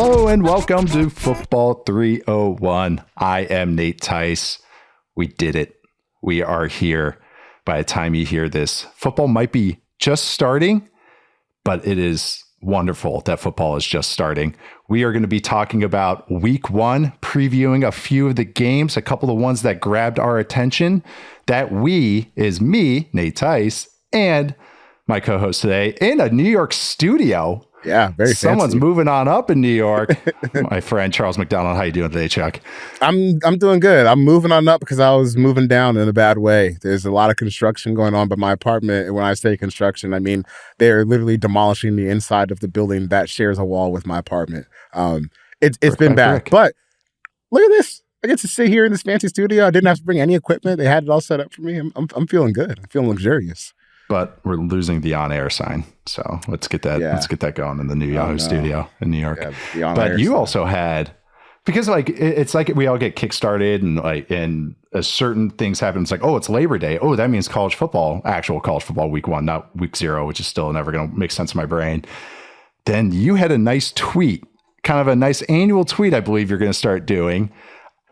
Hello and welcome to Football 301. I am Nate Tice. We did it. We are here. By the time you hear this, football might be just starting, but it is wonderful that football is just starting. We are going to be talking about week one, previewing a few of the games, a couple of ones that grabbed our attention. That we is me, Nate Tice, and my co-host today in a New York studio. Yeah, very Someone's fancy. moving on up in New York. My friend Charles McDonald, how you doing today, Chuck? I'm doing good. I'm moving on up because I was moving down in a bad way. There's a lot of construction going on by my apartment. And when I say construction, I mean they're literally demolishing the inside of the building that shares a wall with my apartment. It's been bad. Brick. But look at this. I get to sit here in this fancy studio. I didn't have to bring any equipment. They had it all set up for me. I'm feeling good. I'm feeling luxurious. But we're losing the on-air sign, so let's get that. Yeah. Let's get that going in the new Yahoo studio in New York. Yeah, but you also had, because like it's like we all get kickstarted and certain things happen. It's like, oh, it's Labor Day. Oh, that means college football, actual college football, week one, not week 0, which is still never going to make sense in my brain. Then you had a nice tweet, kind of a nice annual tweet. I believe you're going to start doing.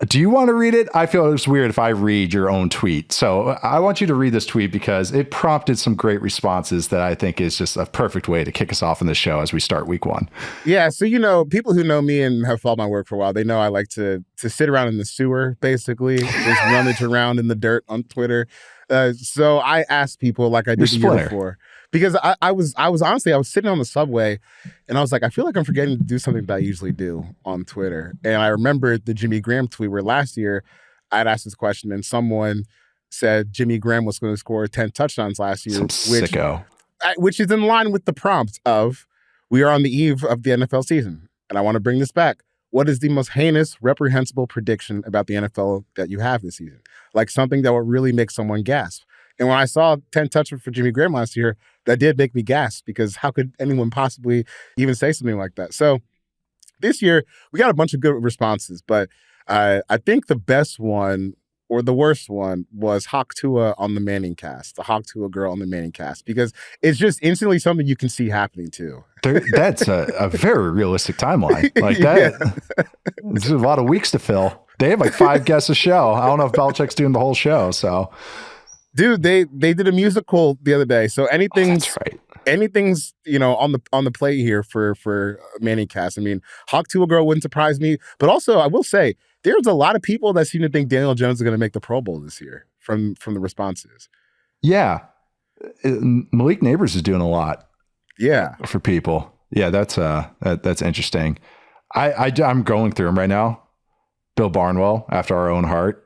Do you want to read it? I feel it's weird if I read your own tweet. So I want you to read this tweet because it prompted some great responses that I think is just a perfect way to kick us off in the show as we start week one. Yeah. So, people who know me and have followed my work for a while, they know I like to sit around in the sewer, basically, just rummage around in the dirt on Twitter. So I asked people like I did the year before. Because I was honestly, I was sitting on the subway and I was like, I feel like I'm forgetting to do something that I usually do on Twitter. And I remembered the Jimmy Graham tweet where last year I'd asked this question and someone said Jimmy Graham was going to score 10 touchdowns last year. Which is in line with the prompt of we are on the eve of the NFL season. And I want to bring this back. What is the most heinous, reprehensible prediction about the NFL that you have this season? Like something that will really make someone gasp. And when I saw 10 touchdowns for Jimmy Graham last year, that did make me gasp because how could anyone possibly even say something like that? So this year, we got a bunch of good responses, but I think the best one or the worst one was Hawk Tua on the Manning cast, the Hawk Tua girl on the Manning cast, because it's just instantly something you can see happening too. That's a very realistic timeline. Like that, there's a lot of weeks to fill. They have like 5 guests a show. I don't know if Belichick's doing the whole show, so... Dude, they did a musical the other day, so anything's on the plate here for Manning cast. I mean, Hawk Tua girl wouldn't surprise me, but also I will say there's a lot of people that seem to think Daniel Jones is going to make the Pro Bowl this year from the responses. Yeah, Malik Neighbors is doing a lot. Yeah, for people. Yeah, that's interesting. I'm going through them right now. Bill Barnwell, after our own heart.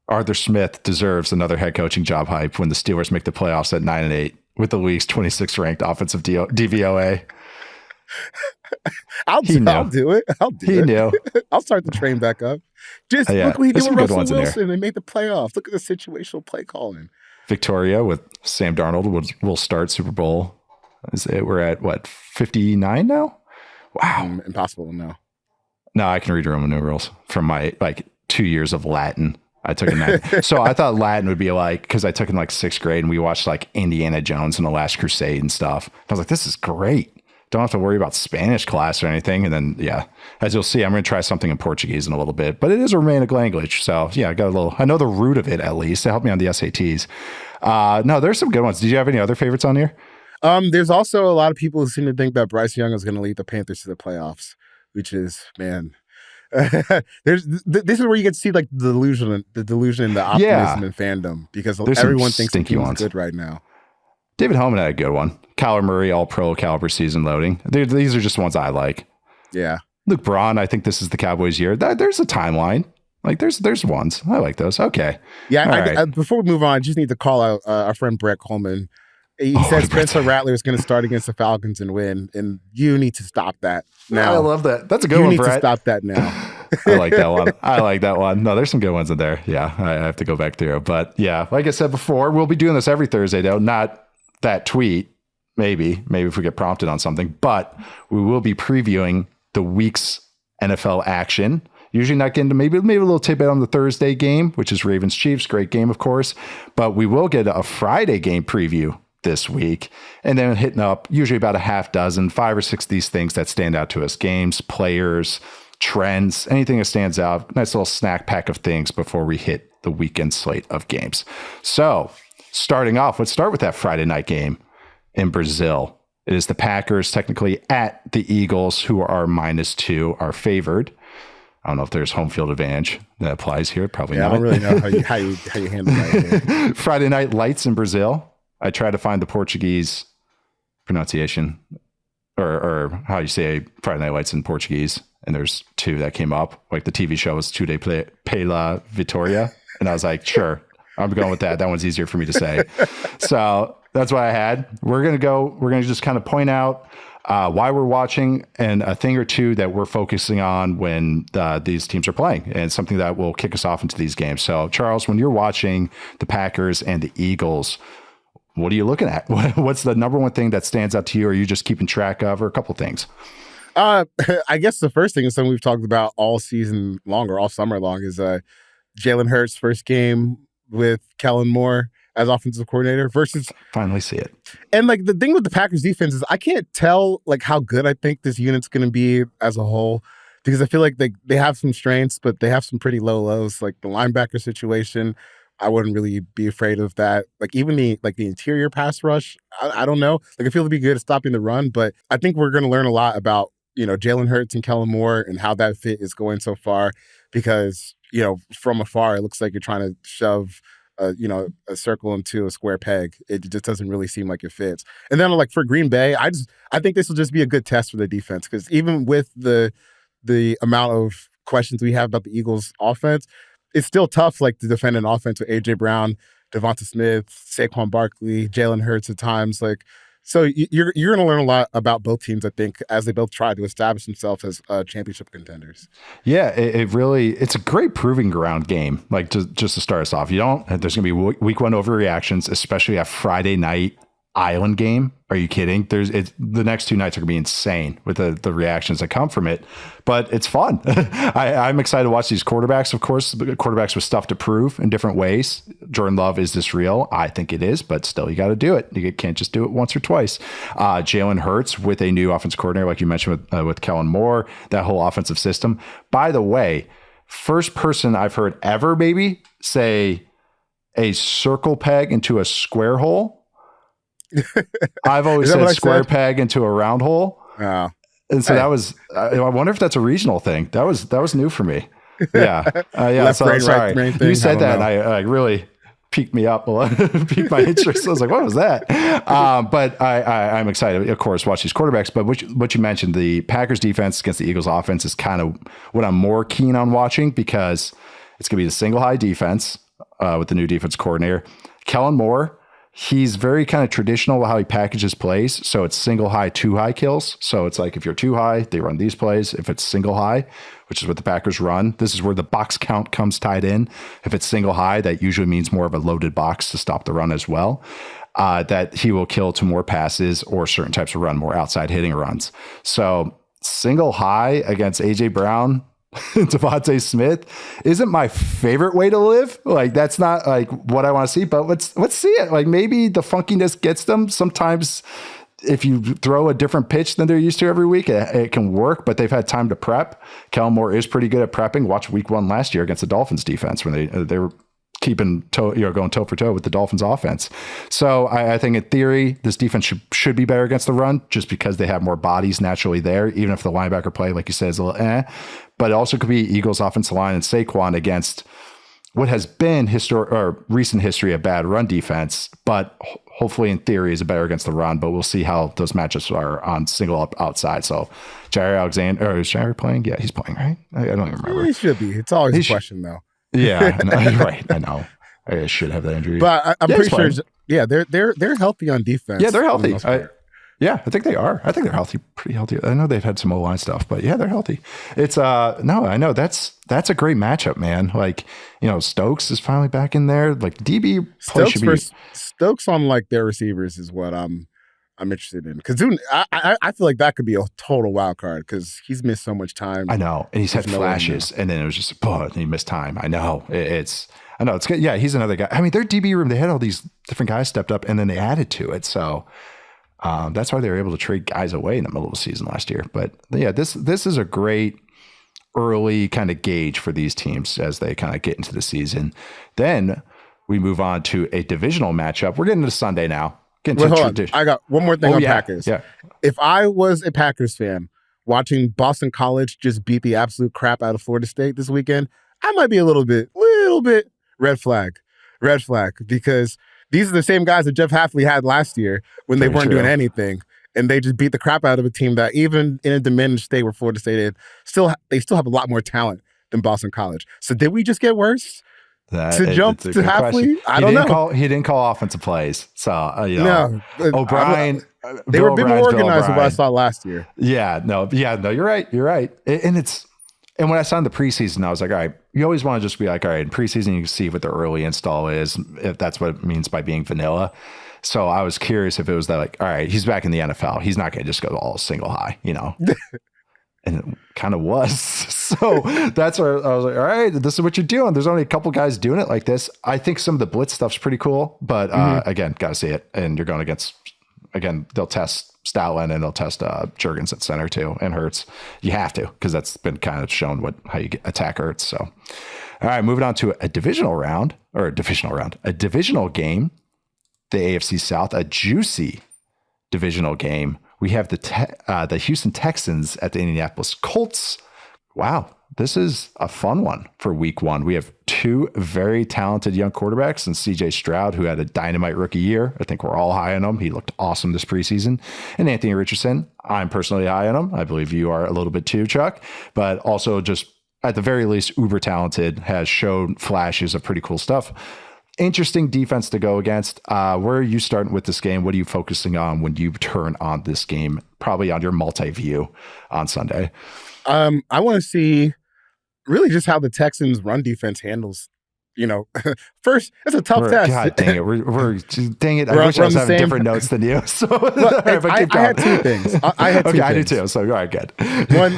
Arthur Smith deserves another head coaching job hype when the Steelers make the playoffs at 9-8 with the league's 26th ranked offensive DVOA. I'll do it. He knew. I'll start the train back up. Just look what he did with Russell Wilson. They made the playoffs. Look at the situational play calling. Victoria with Sam Darnold will start Super Bowl. We're at what, 59 now? Wow. Impossible to know. No, I can read Roman numerals from my 2 years of Latin. I took a so I thought Latin would be because I took in 6th grade and we watched Indiana Jones and the Last Crusade and stuff. I was like, this is great. Don't have to worry about Spanish class or anything. And then, yeah, as you'll see, I'm going to try something in Portuguese in a little bit, but it is a Romanic language. So yeah, I know the root of it at least. It helped me on the SATs. No, there's some good ones. Did you have any other favorites on here? There's also a lot of people who seem to think that Bryce Young is going to lead the Panthers to the playoffs, which is, man... this is where you get to see the delusion and the optimism and fandom because everyone thinks the team's good right now. David Hellman had a good one. Kyler Murray, all pro caliber season loading. These are just ones I like. Yeah. Luke Braun, I think this is the Cowboys year. There's a timeline. There's ones. I like those. Okay. Yeah. I, before we move on, I just need to call out our friend Brett Coleman. He says Spencer Rattler is going to start against the Falcons and win, and you need to stop that now. I love that. That's a good one, Brett. You need to stop that now. I like that one. No, there's some good ones in there. Yeah, I have to go back through. But yeah, like I said before, we'll be doing this every Thursday, though. Not that tweet. Maybe if we get prompted on something. But we will be previewing the week's NFL action. Usually not getting to maybe a little tidbit on the Thursday game, which is Ravens-Chiefs. Great game, of course. But we will get a Friday game preview this week, and then hitting up usually about a half dozen, 5 or 6 of these things that stand out to us: games, players, trends, anything that stands out. Nice little snack pack of things before we hit the weekend slate of games. So starting off, let's start with that Friday night game in Brazil. It is the Packers technically at the Eagles, who are -2, are favored. I don't know if there's home field advantage that applies here. Probably not. I don't really know how you handle that. Friday night lights in Brazil. I tried to find the Portuguese pronunciation or how you say Friday night lights in Portuguese. And there's 2 that came up. Like the TV show was Tudo pela Vitória. And I was like, sure, I'm going with that. That one's easier for me to say. So that's what I had. We're going to just kind of point out why we're watching and a thing or two that we're focusing on when these teams are playing, and something that will kick us off into these games. So Charles, when you're watching the Packers and the Eagles, what are you looking at? What's the number one thing that stands out to you? Or are you just keeping track of, or a couple things? I guess the first thing is something we've talked about all season long or all summer long is Jalen Hurts' first game with Kellen Moore as offensive coordinator versus finally see it. And like the thing with the Packers defense is I can't tell like how good I think this unit's going to be as a whole, because I feel like they have some strengths, but they have some pretty low lows. Like the linebacker situation, I wouldn't really be afraid of that. Like even the interior pass rush, I don't know. Like I feel to be good at stopping the run, but I think we're going to learn a lot about, Jalen Hurts and Kellen Moore and how that fit is going so far, because, from afar, it looks like you're trying to shove a circle into a square peg. It just doesn't really seem like it fits. And then like for Green Bay, I think this will just be a good test for the defense, because even with the amount of questions we have about the Eagles offense, it's still tough like to defend an offense with AJ Brown, Devonta Smith, Saquon Barkley, Jalen Hurts at times. Like, so you're going to learn a lot about both teams, I think, as they both try to establish themselves as championship contenders. Yeah, it's a great proving ground game. Like just to start us off, there's going to be week 1 overreactions, especially a Friday night island game. Are you kidding? The next 2 nights are gonna be insane with the reactions that come from it, but it's fun. I'm excited to watch these quarterbacks. Of course, quarterbacks with stuff to prove in different ways. Jordan Love, is this real? I think it is, but still, you got to do it. You can't just do it once or twice. Jalen Hurts with a new offensive coordinator, like you mentioned with Kellen Moore, that whole offensive system. By the way, first person I've heard ever maybe say a circle peg into a square hole. I've always said square peg into a round hole. Oh. And so that was, I wonder if that's a regional thing. That was new for me. Yeah. Left so brain, sorry. Right brain thing, you said that, and I really piqued me up, piqued my interest. I was like, what was that? But I'm excited, of course, watch these quarterbacks. But what you mentioned, the Packers defense against the Eagles offense is kind of what I'm more keen on watching, because it's going to be the single high defense with the new defense coordinator. Kellen Moore, he's very kind of traditional with how he packages plays. So it's single high, 2 high kills. So it's like if you're 2 high, they run these plays. If it's single high, which is what the Packers run, this is where the box count comes tied in. If it's single high, that usually means more of a loaded box to stop the run as well. That he will kill to more passes or certain types of run, more outside hitting runs. So single high against AJ Brown, Devonta Smith isn't my favorite way to live. Like, that's not like what I want to see, but let's see it. Like, maybe the funkiness gets them. Sometimes if you throw a different pitch than they're used to every week, it can work, but they've had time to prep. Kellen Moore is pretty good at prepping. Watch week 1 last year against the Dolphins defense when they were keeping going toe for toe with the Dolphins offense. So I think in theory, this defense should be better against the run, just because they have more bodies naturally there, even if the linebacker play, like you said, is a little but it also could be Eagles offensive line and Saquon against what has been recent history of bad run defense, but hopefully in theory is better against the run. But we'll see how those matchups are on single up outside. So Jair Alexander, or is Jair playing? Yeah, he's playing, right? I don't even remember. He should be. It's always a question though. Yeah, right. I know. I should have that injury, but I'm pretty sure. Yeah, they're healthy on defense. Yeah, they're healthy. I think they are. I think they're healthy, pretty healthy. I know they've had some O-line stuff, but yeah, they're healthy. It's no, I know that's a great matchup, man. Like, Stokes is finally back in there. Like DB play should be Stokes on like their receivers is what I'm I'm interested in. Because I feel like that could be a total wild card because he's missed so much time. I know. And he's had flashes, and then it was just, and he missed time. I know. It's good. Yeah, he's another guy. I mean, their DB room, they had all these different guys stepped up, and then they added to it. So that's why they were able to trade guys away in the middle of the season last year. But yeah, this is a great early kind of gauge for these teams as they kind of get into the season. Then we move on to a divisional matchup. We're getting to Sunday now. Wait, hold on. I got one more thing on Packers. Yeah. If I was a Packers fan watching Boston College just beat the absolute crap out of Florida State this weekend, I might be a little bit red flag, because these are the same guys that Jeff Hafley had last year when they weren't doing anything, and they just beat the crap out of a team that even in a diminished state where Florida State is, they still have a lot more talent than Boston College. So did we just get worse? Jump to Hafley? I don't know. He didn't call offensive plays. So, O'Brien. They were a bit more organized than what I saw last year. No, you're right. And when I saw in the preseason, I was like, all right, you always want to just be like, all right, in preseason, you can see what the early install is, if that's what it means by being vanilla. So I was curious if it was that, like, all right, he's back in the NFL. He's not going to just go all single high, And it kind of was. So that's where I was like, all right, this is what you're doing. There's only a couple guys doing it like this. I think some of the blitz stuff's pretty cool, but again, got to see it. And you're going against, again, they'll test Stoutland and they'll test Juergens at center too, and Hurts. You have to, because that's been kind of shown how you attack Hurts. So, all right, moving on to a divisional game, the AFC South, a juicy divisional game. We have the Houston Texans at the Indianapolis Colts. Wow, this is a fun one for week one. We have two very talented young quarterbacks, and CJ Stroud, who had a dynamite rookie year. I think we're all high on him. He looked awesome this preseason. And Anthony Richardson, I'm personally high on him. I believe you are a little bit too, Chuck, but also just at the very least, uber talented, has shown flashes of pretty cool stuff. Interesting defense to go against. Where are you starting with this game? What are you focusing on when you turn on this game? Probably on your multi-view on Sunday. I want to see really just how the Texans' run defense handles. First, it's a tough test. God dang it. Dang it. I wish I was having different notes than you. So I had two things. I had two things. I do too. So, all right, good.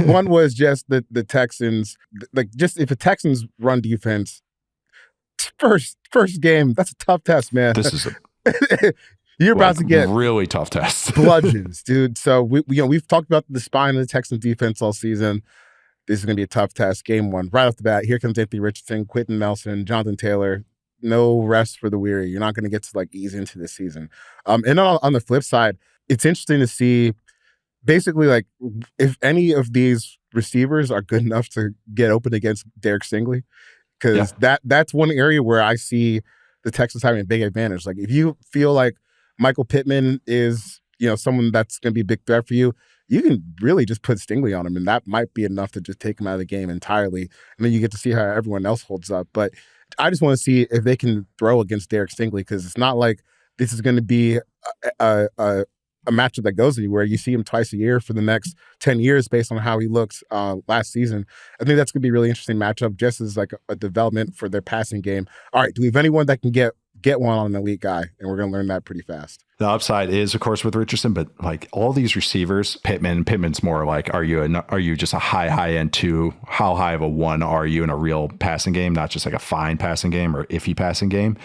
One was just the Texans, if the Texans' run defense, first game, that's a tough test, man. This is you're about to get really tough tests. bludgeons, dude. So we've talked about the spine of the Texans defense all season. This is going to be a tough test. Game one, right off the bat, here comes Anthony Richardson, Quentin Nelson, Jonathan Taylor. No rest for the weary. You're not going to get to ease into the season. And on the flip side, it's interesting to see basically if any of these receivers are good enough to get open against Derek Stingley. Because that's one area where I see the Texans having a big advantage. If you feel like Michael Pittman is, someone that's going to be a big threat for you, you can really just put Stingley on him, and that might be enough to just take him out of the game entirely. And then you get to see how everyone else holds up. But I just want to see if they can throw against Derek Stingley, because it's not like this is going to be a matchup that goes anywhere. You see him twice a year for the next 10 years based on how he looks last season. I think that's going to be a really interesting matchup, just as a development for their passing game. All right, do we have anyone that can get one on an elite guy? And we're going to learn that pretty fast. The upside is, of course, with Richardson, but all these receivers, Pittman's more are you just a high end two? How high of a one are you in a real passing game, not just a fine passing game or iffy passing game?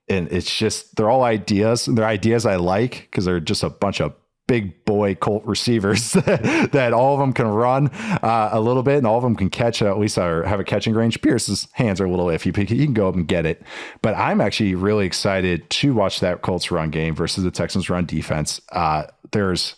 And it's just, they're all ideas. They're ideas I like because they're just a bunch of big boy Colt receivers that all of them can run a little bit, and all of them can catch, at least have a catching range. Pierce's hands are a little iffy. He can go up and get it. But I'm actually really excited to watch that Colts run game versus the Texans run defense. There's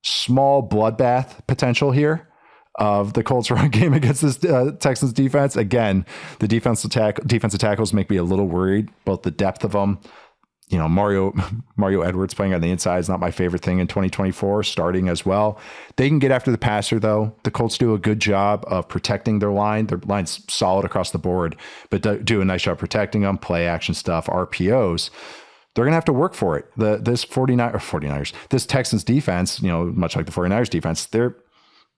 small bloodbath potential here of the Colts run game against this Texans defense. Again, the defensive tackles make me a little worried, both the depth of them. Mario Edwards playing on the inside is not my favorite thing in 2024, starting as well. They can get after the passer, though. The Colts do a good job of protecting their line. Their line's solid across the board, but do a nice job protecting them, play action stuff, RPOs. They're going to have to work for it. This Texans defense, much like the 49ers defense,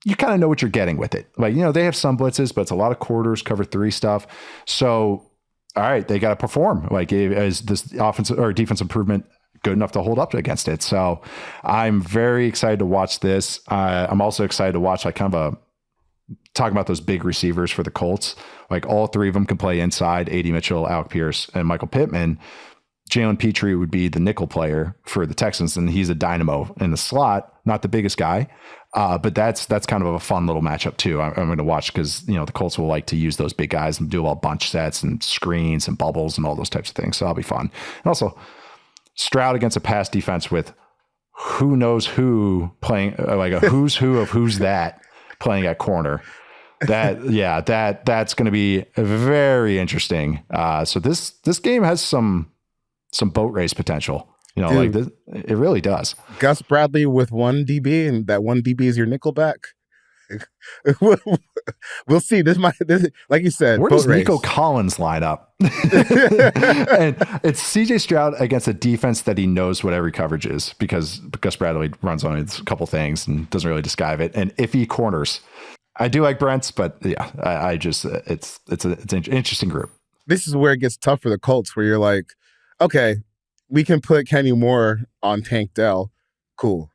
you kind of know what you're getting with it. They have some blitzes, but it's a lot of quarters, cover three stuff. So, all right, they got to perform. As this offensive or defense improvement good enough to hold up against it. So I'm very excited to watch this. I'm also excited to watch like kind of talking about those big receivers for the Colts. Like all three of them can play inside: A.D. Mitchell, Alec Pierce, and Michael Pittman. Jalen Petrie would be the nickel player for the Texans, and he's a dynamo in the slot, not the biggest guy. But that's kind of a fun little matchup too. I'm going to watch because, the Colts will like to use those big guys and do all bunch sets and screens and bubbles and all those types of things. So that'll be fun. And also Stroud against a pass defense with who knows who playing, like a who's who of who's that playing at corner. That's going to be very interesting. So this game has some boat race potential. Dude, like this, it really does. Gus Bradley with one DB, and that one DB is your nickelback. We'll see. This, like you said, where does Nico Collins line up? And it's CJ Stroud against a defense that he knows what every coverage is, because Gus Bradley runs on a couple things and doesn't really disguise it. And iffy corners. I do like Brent's, but yeah, I just it's an interesting group. This is where it gets tough for the Colts, where you're like, okay, we can put Kenny Moore on Tank Dell. Cool.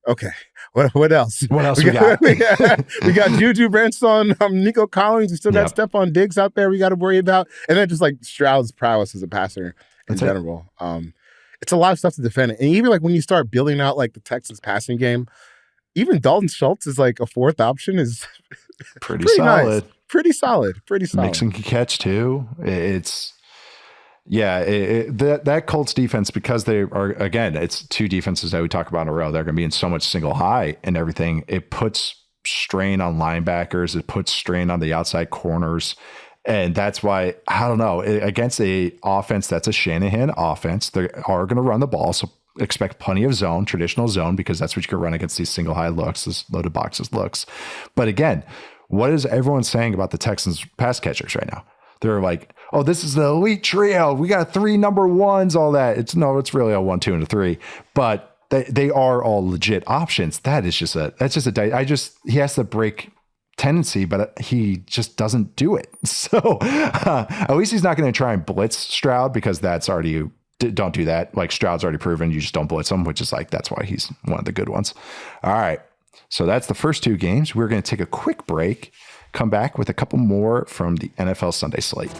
Okay. What else? What else we got? we got Juju Brents on Nico Collins. We still got Stephon Diggs out there we got to worry about. And then just like Stroud's prowess as a passer in general. It's a lot of stuff to defend. And even like when you start building out like the Texans passing game, even Dalton Schultz is like a fourth option is pretty solid. Nice. Pretty solid. Mixon can catch too. That Colts defense, because they are, again, it's two defenses that we talk about in a row. They're going to be in so much single high and everything. It puts strain on linebackers. It puts strain on the outside corners. And that's why, I don't know, against a offense that's a Shanahan offense, they are going to run the ball. So expect plenty of zone, traditional zone, because that's what you can run against these single high looks, this loaded boxes looks. But again, what is everyone saying about the Texans pass catchers right now? They're like, oh, this is the elite trio. We got 3 number ones, all that. It's really a 1, 2, and a 3. But they are all legit options. He has the break tendency, but he just doesn't do it. So at least he's not going to try and blitz Stroud, because that's already, don't do that. Like Stroud's already proven you just don't blitz him, which is like, that's why he's one of the good ones. All right. So that's the first 2 games. We're going to take a quick break. Come back with a couple more from the NFL Sunday slate.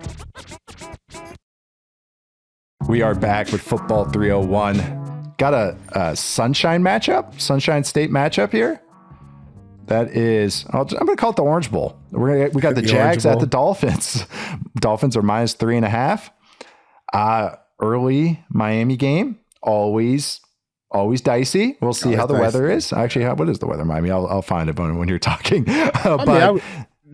We are back with Football 301. Got a Sunshine State matchup here. That is, I'm going to call it the Orange Bowl. We got the Jags at the Dolphins. Dolphins are minus 3.5. Early Miami game, always dicey. We'll see how the weather is. Actually, what is the weather in Miami? I'll find it when you're talking.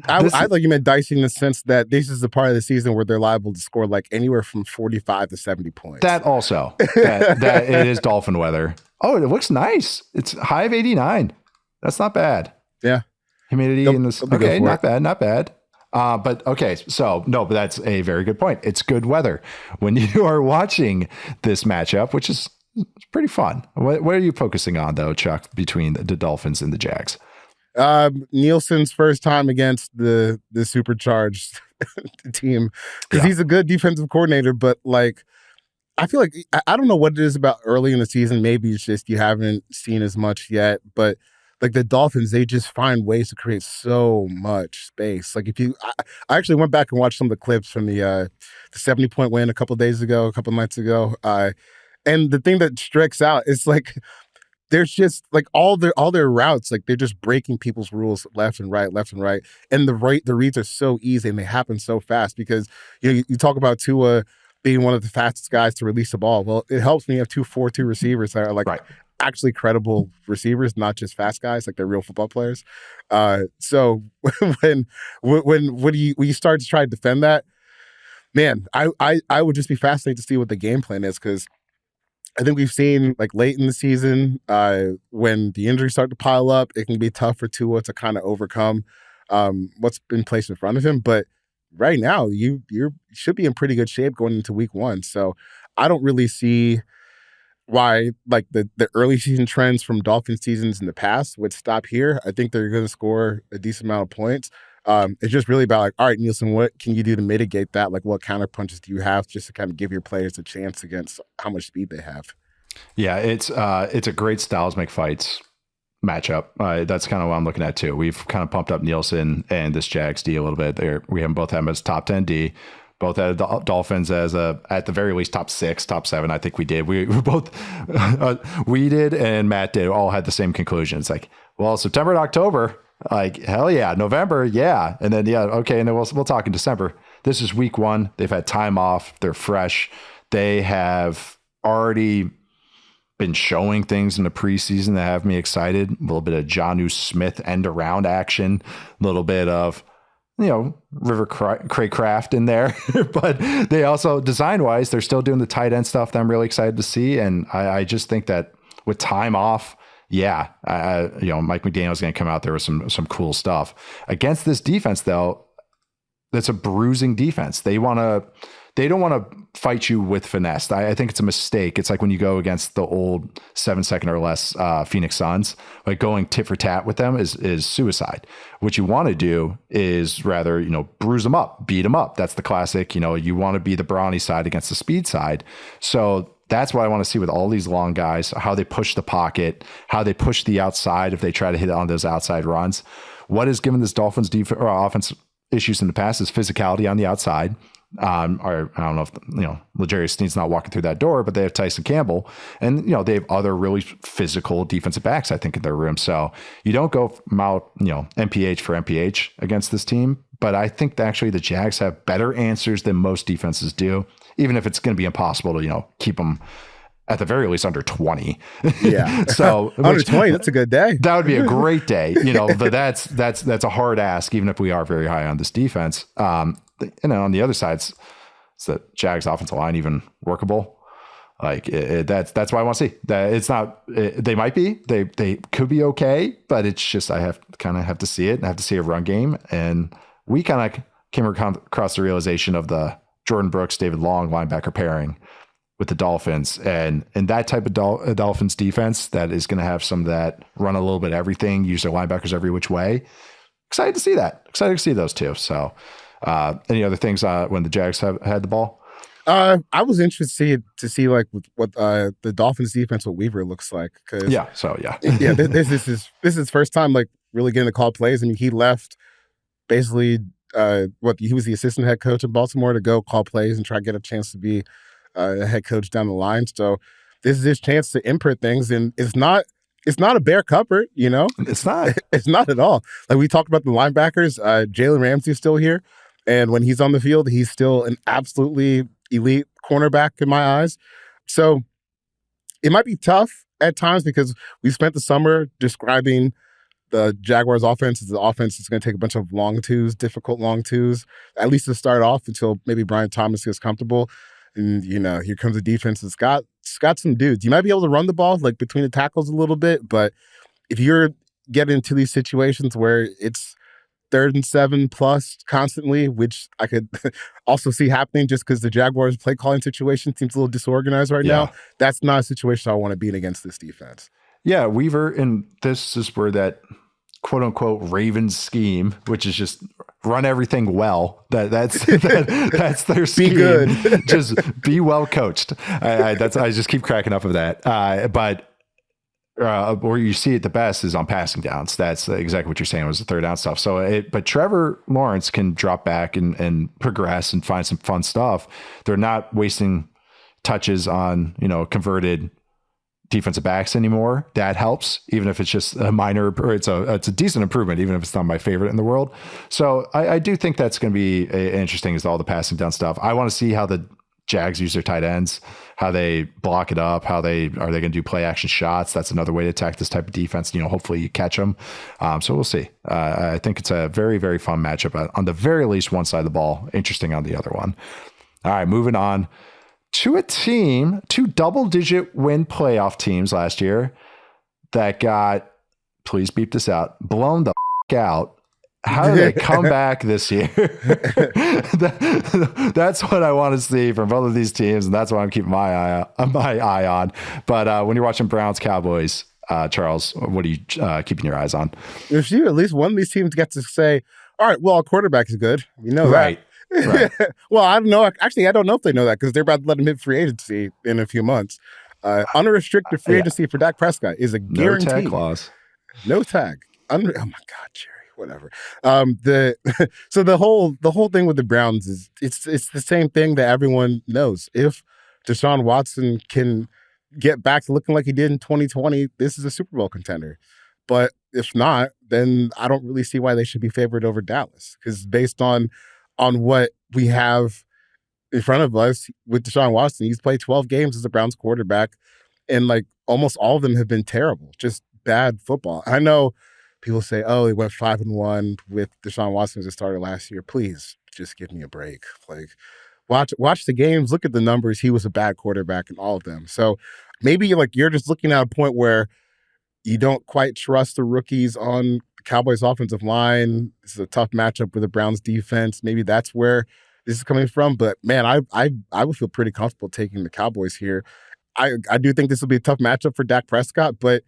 I thought you meant dicey in the sense that this is the part of the season where they're liable to score like anywhere from 45 to 70 points. That also, that it is Dolphin weather. Oh, it looks nice. It's high of 89. That's not bad. Yeah. Humidity in this. Okay, not bad. But that's a very good point. It's good weather when you are watching this matchup, which is pretty fun. What are you focusing on though, Chuck, between the Dolphins and the Jags? Nielsen's first time against the supercharged team, because he's a good defensive coordinator, but like I feel like I don't know what it is about early in the season. Maybe it's just you haven't seen as much yet, but like the Dolphins, they just find ways to create so much space. Like I actually went back and watched some of the clips from the 70-point win a couple nights ago, and the thing that strikes out is like there's just like all their routes, like they're just breaking people's rules left and right. And the reads are so easy and they happen so fast, because you talk about Tua being one of the fastest guys to release the ball. Well, it helps when you have 2 4-2 receivers that are like actually credible receivers, not just fast guys, like they're real football players. So when you start to try to defend that, man, I would just be fascinated to see what the game plan is, because I think we've seen like late in the season when the injuries start to pile up, it can be tough for Tua to kind of overcome what's been placed in front of him. But right now, you should be in pretty good shape going into week 1. So I don't really see why like the early season trends from Dolphin seasons in the past would stop here. I think they're going to score a decent amount of points. It's just really about like, all right, Nielsen, what can you do to mitigate that? Like what counter punches do you have just to kind of give your players a chance against how much speed they have? Yeah, it's a great styles make fights matchup. That's kind of what I'm looking at too. We've kind of pumped up Nielsen and this Jags D a little bit. There, we have both have them as top 10 D. Both had the Dolphins as at the very least top 6, top 7. I think we did. We both we did and Matt did all had the same conclusion. It's like, well, September and October, like hell yeah, November, yeah, and then yeah, okay, and then we'll talk in December. This is week 1. They've had time off. They're fresh. They have already been showing things in the preseason that have me excited. A little bit of Jonnu Smith end around action, a little bit of River Craycraft in there, but they also design wise, they're still doing the tight end stuff that I'm really excited to see. And I just think that with time off, yeah, Mike McDaniel's going to come out there with some cool stuff against this defense though. That's a bruising defense. They don't want to fight you with finesse. I think it's a mistake. It's like when you go against the old 7-second or less Phoenix Suns, like going tit for tat with them is suicide. What you want to do is rather, bruise them up, beat them up. That's the classic, you want to be the brawny side against the speed side. So that's what I want to see with all these long guys, how they push the pocket, how they push the outside if they try to hit on those outside runs. What has given this Dolphins offense issues in the past is physicality on the outside. Or I don't know if L'Jarius Sneed's not walking through that door, but they have Tyson Campbell, and they have other really physical defensive backs, I think, in their room. So you don't go out MPH for MPH against this team, but I think that actually the Jags have better answers than most defenses do, even if it's going to be impossible to keep them at the very least under 20. Yeah. So under 20, that's a good day. That would be a great day, but that's a hard ask, even if we are very high on this defense. And on the other side, it's the Jags offensive line even workable. Like that's what I want to see. That it's not. They might be. They could be okay, but it's just I have to see it. I have to see a run game, and we kind of came across the realization of the Jordan Brooks, David Long linebacker pairing with the Dolphins, and that type of Dolphins defense that is going to have some of that run a little bit of everything, use their linebackers every which way. Excited to see that. Excited to see those two. So. Any other things when the Jags have had the ball? I was interested to see like what the Dolphins defense with Weaver looks like. Yeah. This is his first time like really getting to call plays. I mean, he left basically he was the assistant head coach in Baltimore to go call plays and try to get a chance to be a head coach down the line. So this is his chance to imprint things, and it's not a bare cupboard, It's not. It's not at all. Like we talked about the linebackers, Jalen Ramsey's still here. And when he's on the field, he's still an absolutely elite cornerback in my eyes. So it might be tough at times because we spent the summer describing the Jaguars offense as the offense that's going to take a bunch of long twos, difficult long twos, at least to start off until maybe Brian Thomas gets comfortable. And, here comes a defense that's got some dudes. You might be able to run the ball like between the tackles a little bit, but if you're getting into these situations where it's 3rd and 7 plus constantly, which I could also see happening just because the Jaguars play calling situation seems a little disorganized right now. That's not a situation I want to be in against this defense. Yeah, Weaver, and this is where that quote unquote Ravens scheme, which is just run everything well. That's their scheme. Be good. Just be well coached. I just keep cracking up of that. But where you see it the best is on passing downs. That's exactly what you're saying was the third down stuff. But Trevor Lawrence can drop back and progress and find some fun stuff. They're not wasting touches on, converted defensive backs anymore. That helps, even if it's just a minor, or it's a decent improvement, even if it's not my favorite in the world. So I do think that's going to be interesting is all the passing down stuff. I want to see how the Jags use their tight ends, how they block it up, are they going to do play action shots? That's another way to attack this type of defense. Hopefully you catch them. So we'll see. I think it's a very, very fun matchup on the very least one side of the ball. Interesting on the other one. All right, moving on to a team, 2 double-digit win playoff teams last year that got, please beep this out, blown the out. How do they come back this year? That's what I want to see from both of these teams, and that's what I'm keeping my eye on. But when you're watching Browns Cowboys, Charles, what are you keeping your eyes on? If you at least one of these teams gets to say, "All right, well, our quarterback is good," we know right. Right. Well, I don't know. Actually, I don't know if they know that because they're about to let him hit free agency in a few months. Unrestricted free agency for Dak Prescott is a guarantee. No tag clause. No tag. Oh my God, Jerry. Whatever. So the whole thing with the Browns is it's the same thing that everyone knows. If Deshaun Watson can get back to looking like he did in 2020, this is a Super Bowl contender. But if not, then I don't really see why they should be favored over Dallas. Because based on what we have in front of us with Deshaun Watson, he's played 12 games as a Browns quarterback, and like almost all of them have been terrible, just bad football. I know people say, "Oh, he went 5-1 with Deshaun Watson as a starter last year." Please, just give me a break. Like, watch the games, look at the numbers. He was a bad quarterback in all of them. So maybe like you're just looking at a point where you don't quite trust the rookies on the Cowboys' offensive line. This is a tough matchup with the Browns' defense. Maybe that's where this is coming from. But man, I would feel pretty comfortable taking the Cowboys here. I do think this will be a tough matchup for Dak Prescott, but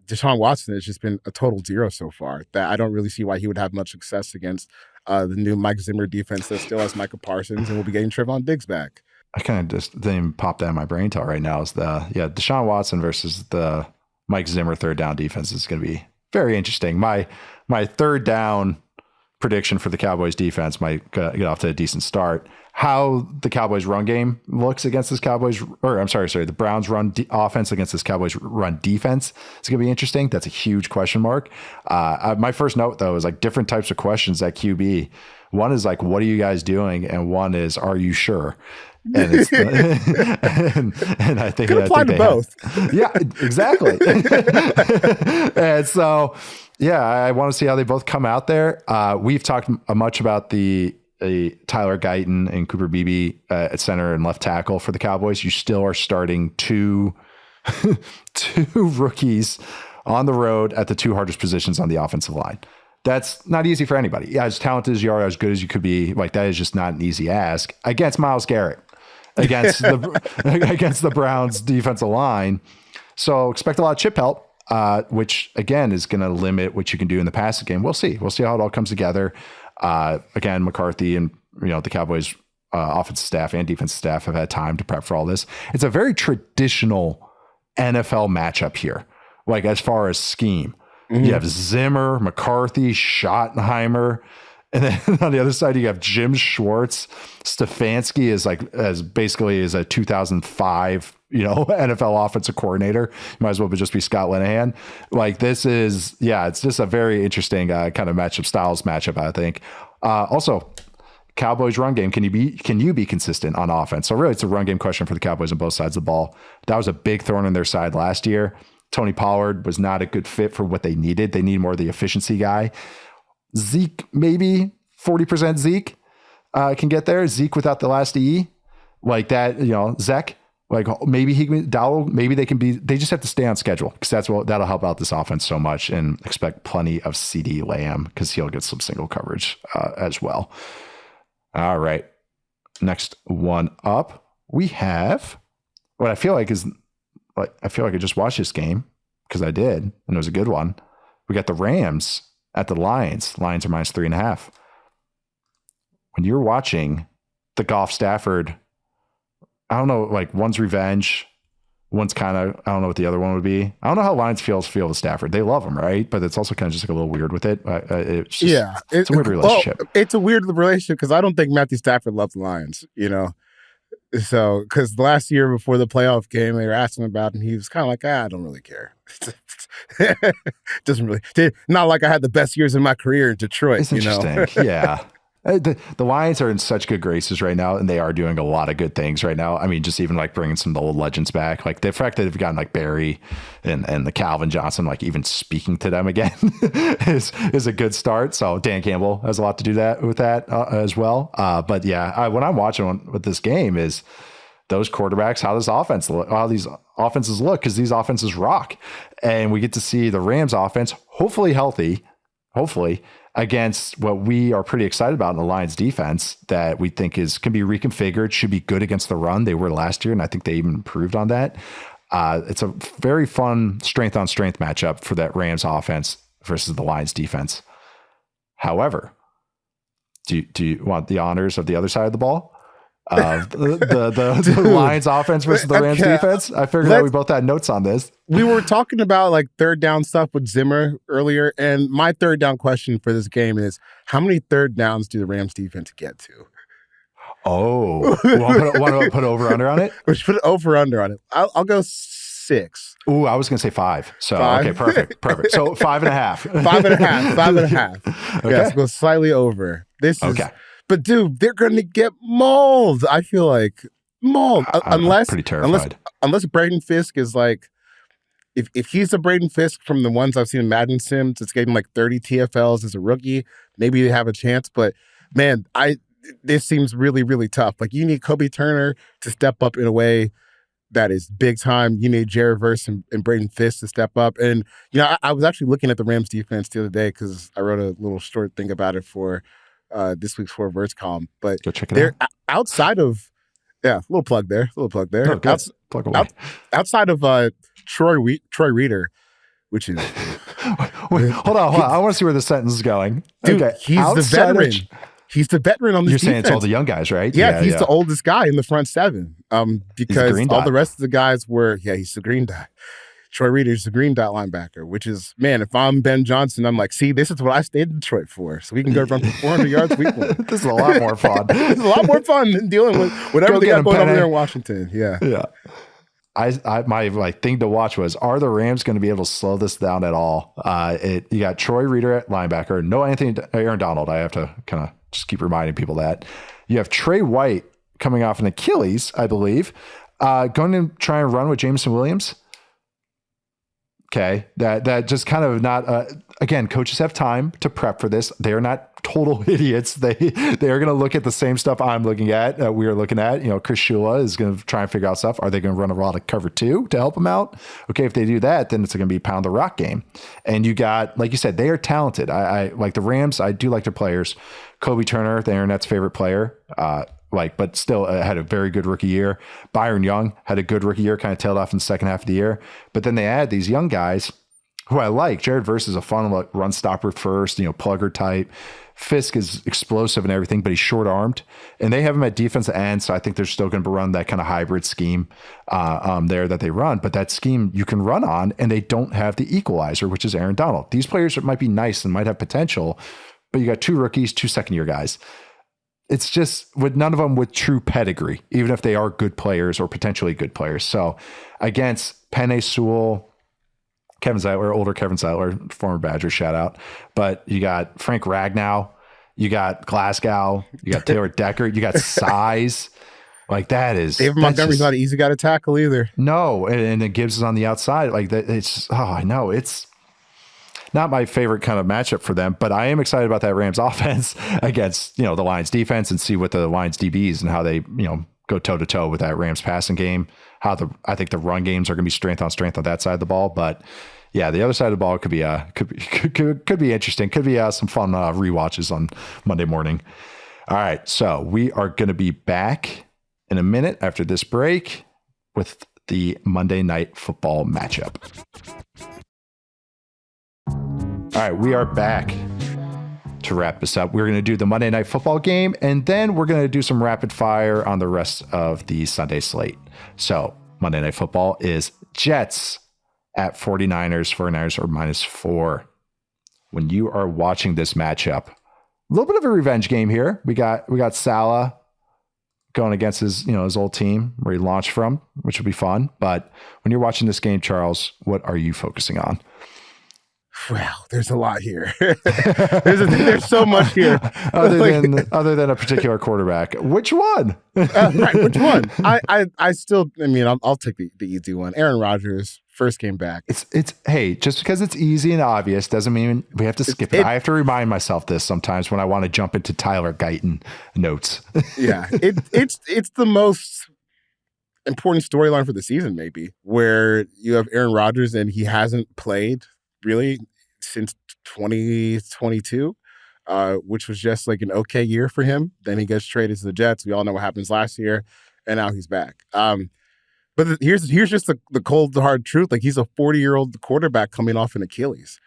Deshaun Watson has just been a total zero so far. That I don't really see why he would have much success against the new Mike Zimmer defense that still has Micah Parsons, and we'll be getting Trevon Diggs back. I kind of just didn't even pop that in my brain till right now. Is Deshaun Watson versus the Mike Zimmer third down defense is going to be very interesting. My third down prediction for the Cowboys defense might get off to a decent start. How the Cowboys run game looks against this the Browns run offense against this Cowboys run defense is going to be interesting. That's a huge question mark. My first note though is like different types of questions at QB. One is like, what are you guys doing? And one is, are you sure? And it's and I think could apply to both. Yeah, exactly. And so, yeah, I want to see how they both come out there. We've talked much about the Tyler Guyton and Cooper Beebe at center and left tackle for the Cowboys. You still are starting two rookies on the road at the two hardest positions on the offensive line. That's not easy for anybody. Yeah, as talented as you are, as good as you could be, like that is just not an easy ask against Myles Garrett, against the Browns defensive line. So expect a lot of chip help, which again is going to limit what you can do in the passing game. We'll see how it all comes together. Again, McCarthy and the Cowboys offensive staff and defensive staff have had time to prep for all this. It's a very traditional NFL matchup here, like as far as scheme. Mm-hmm. You have Zimmer, McCarthy, Schottenheimer, and then on the other side you have Jim Schwartz. Stefanski is basically a 2005 NFL offensive coordinator. You might as well just be Scott Linehan. Like this is it's just a very interesting kind of styles matchup. I think. Also, Cowboys run game. Can you be consistent on offense? So really, it's a run game question for the Cowboys on both sides of the ball. That was a big thorn in their side last year. Tony Pollard was not a good fit for what they needed. They need more of the efficiency guy. Zeke, maybe 40% Zeke can get there. Zeke without the last E, like that. Zek, like maybe Dowell. Maybe they can be. They just have to stay on schedule because that'll help out this offense so much. And expect plenty of CD Lamb because he'll get some single coverage as well. All right, next one up, we have what I feel like is. I feel like I just watched this game because I did, and it was a good one. We got the Rams at the Lions. Lions are -3.5. When you're watching the Goff Stafford, I don't know, like one's revenge, one's kind of, I don't know what the other one would be. I don't know how Lions feel with Stafford. They love him, right? But it's also kind of just like a little weird with it. It's just, it's a weird relationship. Well, it's a weird relationship because I don't think Matthew Stafford loves the Lions, So, because last year before the playoff game, they were asking him about it, and he was kind of like, I don't really care. Doesn't really, not like I had the best years in my career in Detroit. It's interesting. Yeah. The Lions are in such good graces right now, and they are doing a lot of good things right now. I mean, just even like bringing some of the old legends back, like the fact that they've gotten like Barry and the Calvin Johnson, like even speaking to them again is a good start. So Dan Campbell has a lot to do with that as well. But yeah, what I'm watching with this game is those quarterbacks, how these offenses look, because these offenses rock, and we get to see the Rams offense hopefully healthy, against what we are pretty excited about in the Lions defense that we think can be reconfigured, should be good against the run. They were last year, and I think they even improved on that. It's a very fun strength on strength matchup for that Rams offense versus the Lions defense. However, do you want the honors of the other side of the ball? The Lions offense versus the Rams defense. I figured out we both had notes on this. We were talking about like third down stuff with Zimmer earlier, and my third down question for this game is: how many third downs do the Rams defense get to? Oh, want to put over under on it? We should put over under on it. I'll go 6. Ooh, I was going to say 5. So, 5? Okay, perfect. So 5.5. 5.5. Okay. Yes, go slightly over. This is, okay. But dude, they're going to get mauled. I feel like mauled. I'm pretty terrified. Unless Braden Fisk is like, if he's the Braden Fisk from the ones I've seen in Madden Sims, it's getting like 30 TFLs as a rookie. Maybe they have a chance, but man, this seems really, really tough. Like you need Kobe Turner to step up in a way that is big time. You need Jared Verse and Braden Fisk to step up. And, I was actually looking at the Rams defense the other day because I wrote a little short thing about it for this week's 4 Verse column. But go check it out. Outside of, little plug there. Oh, plug away. Outside of Troy Reeder, which is... Wait, hold on. I want to see where the sentence is going. Dude, okay. He's the veteran. He's the veteran on this defense. You're saying it's all the young guys, right? Yeah, he's the oldest guy in the front 7. Because all the rest of the guys were, he's the green dot. Troy Reeder's the green dot linebacker, which is, man, if I'm Ben Johnson, I'm like, see, this is what I stayed in Detroit for. So we can go run for 400 yards week 1. This is a lot more fun. This is a lot more fun than dealing with whatever they got going over there in Washington. Yeah. Yeah. My thing to watch was, are the Rams going to be able to slow this down at all? You got Troy Reeder at linebacker, no Aaron Donald. I have to kind of just keep reminding people that. You have Trey White coming off an Achilles, I believe, going to try and run with Jameson Williams. Okay, that just kind of not. Again, coaches have time to prep for this. They are not total idiots. They are going to look at the same stuff I'm looking at. We are looking at. Chris Shula is going to try and figure out stuff. Are they going to run a lot of cover 2 to help them out? Okay, if they do that, then it's going to be pound the rock game. And you got, like you said, they are talented. I like the Rams. I do like their players. Kobe Turner, the internet's favorite player. But still had a very good rookie year. Byron Young had a good rookie year, kind of tailed off in the second half of the year. But then they add these young guys who I like. Jared Verse is a fun run stopper first, plugger type. Fisk is explosive and everything, but he's short armed. And they have him at defensive end, so I think they're still going to run that kind of hybrid scheme there that they run. But that scheme you can run on, and they don't have the equalizer, which is Aaron Donald. These players might be nice and might have potential, but you got 2 rookies, 2 second-year guys. It's just with none of them with true pedigree, even if they are good players or potentially good players. So against Penei Sewell, Kevin Zeitler, older Kevin Zeitler, former Badger, shout out. But you got Frank Ragnow, you got Glasgow, you got Taylor Decker, you got size. Like that is David Montgomery's not an easy guy to tackle either. No, and then Gibbs is on the outside. Like that, I know it's not my favorite kind of matchup for them, but I am excited about that Rams offense against, the Lions defense and see what the Lions DBs and how they, go toe to toe with that Rams passing game. I think the run games are going to be strength on that side of the ball. But yeah, the other side of the ball could be interesting. Could be some fun rewatches on Monday morning. All right. So we are going to be back in a minute after this break with the Monday Night Football matchup. All right, we are back to wrap this up. We're going to do the Monday Night Football game, and then we're going to do some rapid fire on the rest of the Sunday slate. So Monday Night Football is Jets at 49ers. 49ers are -4. When you are watching this matchup, a little bit of a revenge game here. We got Salah going against his old team where he launched from, which will be fun. But when you're watching this game, Charles, what are you focusing on? Wow, there's a lot here. there's so much here. Other than a particular quarterback, which one? Right, which one? I'll take the easy one. Aaron Rodgers, first game back. It's hey, just because it's easy and obvious doesn't mean we have to skip it. I have to remind myself this sometimes when I want to jump into Tyler Guyton notes. Yeah, it's the most important storyline for the season, maybe, where you have Aaron Rodgers and he hasn't played really since 2022, which was just like an okay year for him. Then he gets traded to the Jets. We all know what happens last year, and now he's back. But here's just the cold, hard truth. Like, he's a 40-year-old quarterback coming off an Achilles.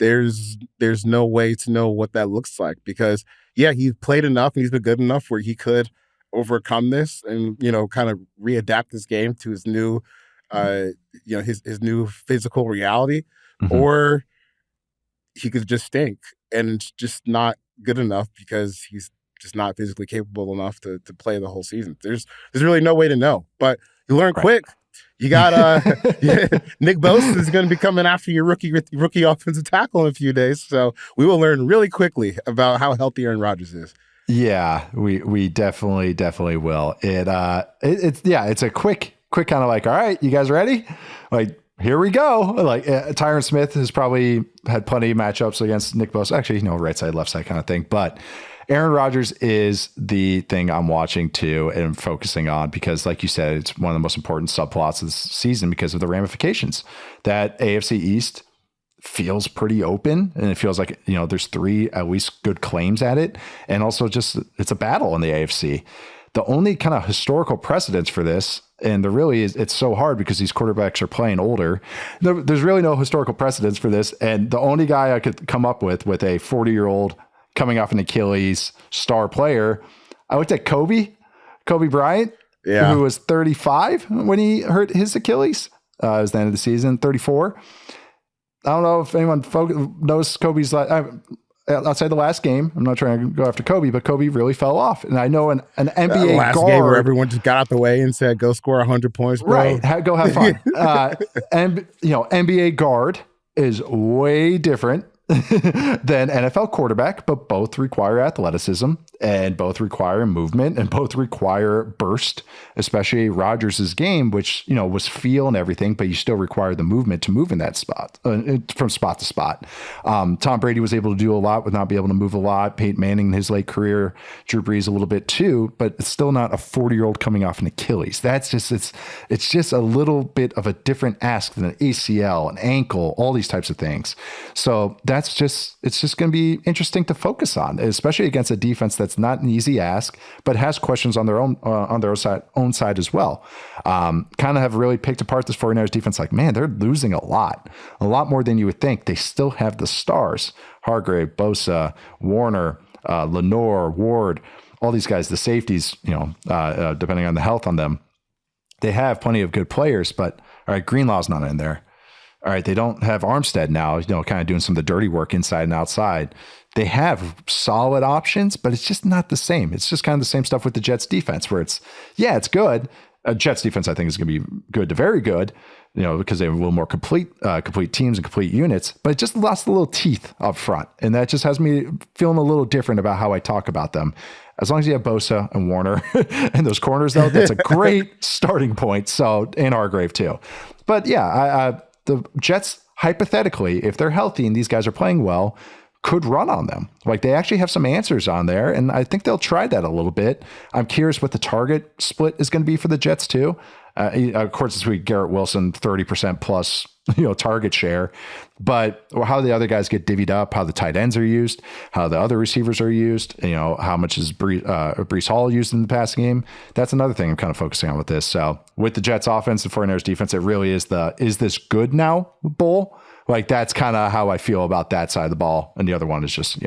There's no way to know what that looks like because, yeah, he's played enough and he's been good enough where he could overcome this and, kind of readapt this game to his new, his new physical reality, or he could just stink and it's just not good enough because he's just not physically capable enough to play the whole season. There's really no way to know, but you learn quick. You got Nick Bosa is going to be coming after your rookie offensive tackle in a few days, so we will learn really quickly about how healthy Aaron Rodgers is. Yeah, we definitely will. It's a quick kind of like, all right, you guys ready? Like, here we go. Like Tyron Smith has probably had plenty of matchups against Nick Bosa. Actually, right side, left side kind of thing. But Aaron Rodgers is the thing I'm watching too and focusing on because, like you said, it's one of the most important subplots of this season because of the ramifications. That AFC East feels pretty open, and it feels like there's 3 at least good claims at it, and also just it's a battle in the AFC. The only kind of historical precedence for this, and there really is, it's so hard because these quarterbacks are playing older. There's really no historical precedence for this, and the only guy I could come up with a 40-year-old coming off an Achilles star player, I looked at Kobe Bryant, who was 35 when he hurt his Achilles. It was the end of the season, 34. I don't know if anyone knows Kobe's outside the last game. I'm not trying to go after Kobe, but Kobe really fell off. And I know an NBA last guard game where everyone just got out the way and said, "Go score 100 points, bro." Right? Go have fun. And NBA guard is way different than NFL quarterback, but both require athleticism and both require movement and both require burst, especially Rodgers' game, which, was feel and everything, but you still require the movement to move in that spot, from spot to spot. Tom Brady was able to do a lot with not being able to move a lot. Peyton Manning in his late career, Drew Brees a little bit too, but it's still not a 40-year-old coming off an Achilles. That's just, it's just a little bit of a different ask than an ACL, an ankle, all these types of things. So it's just going to be interesting to focus on, especially against a defense that's not an easy ask, but has questions on their own side as well. Kind of have really picked apart this 49ers defense. Like, man, they're losing a lot more than you would think. They still have the stars: Hargrave, Bosa, Warner, Lenore, Ward, all these guys, the safeties, depending on the health on them. They have plenty of good players, but all right, Greenlaw's not in there. All right, they don't have Armstead now, kind of doing some of the dirty work inside and outside. They have solid options, but it's just not the same. It's just kind of the same stuff with the Jets defense where it's good. Jets defense, I think, is going to be good to very good, because they have a little more complete teams and complete units, but it just lost a little teeth up front. And that just has me feeling a little different about how I talk about them. As long as you have Bosa and Warner and those corners, though, that's a great starting point. So, and Hargrave too. But yeah, the Jets, hypothetically, if they're healthy and these guys are playing well, could run on them. Like, they actually have some answers on there, and I think they'll try that a little bit. I'm curious what the target split is going to be for the Jets too. Of course, this week, Garrett Wilson, 30% plus, target share, but how the other guys get divvied up, how the tight ends are used, how the other receivers are used, how much is Breece Hall used in the passing game. That's another thing I'm kind of focusing on with this. So with the Jets offense and 49ers defense, it really is is this good now bowl? Like, that's kind of how I feel about that side of the ball. And the other one is just,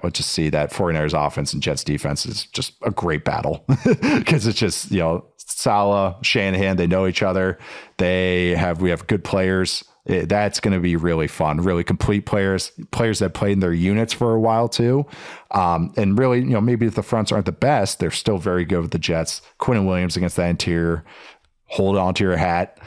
let's just see that 49ers offense and Jets defense is just a great battle because it's just, Saleh, Shanahan, they know each other. We have good players. That's going to be really fun, really complete players that played in their units for a while too. And really, maybe if the fronts aren't the best, they're still very good with the Jets. Quinnen Williams against that interior, hold on to your hat.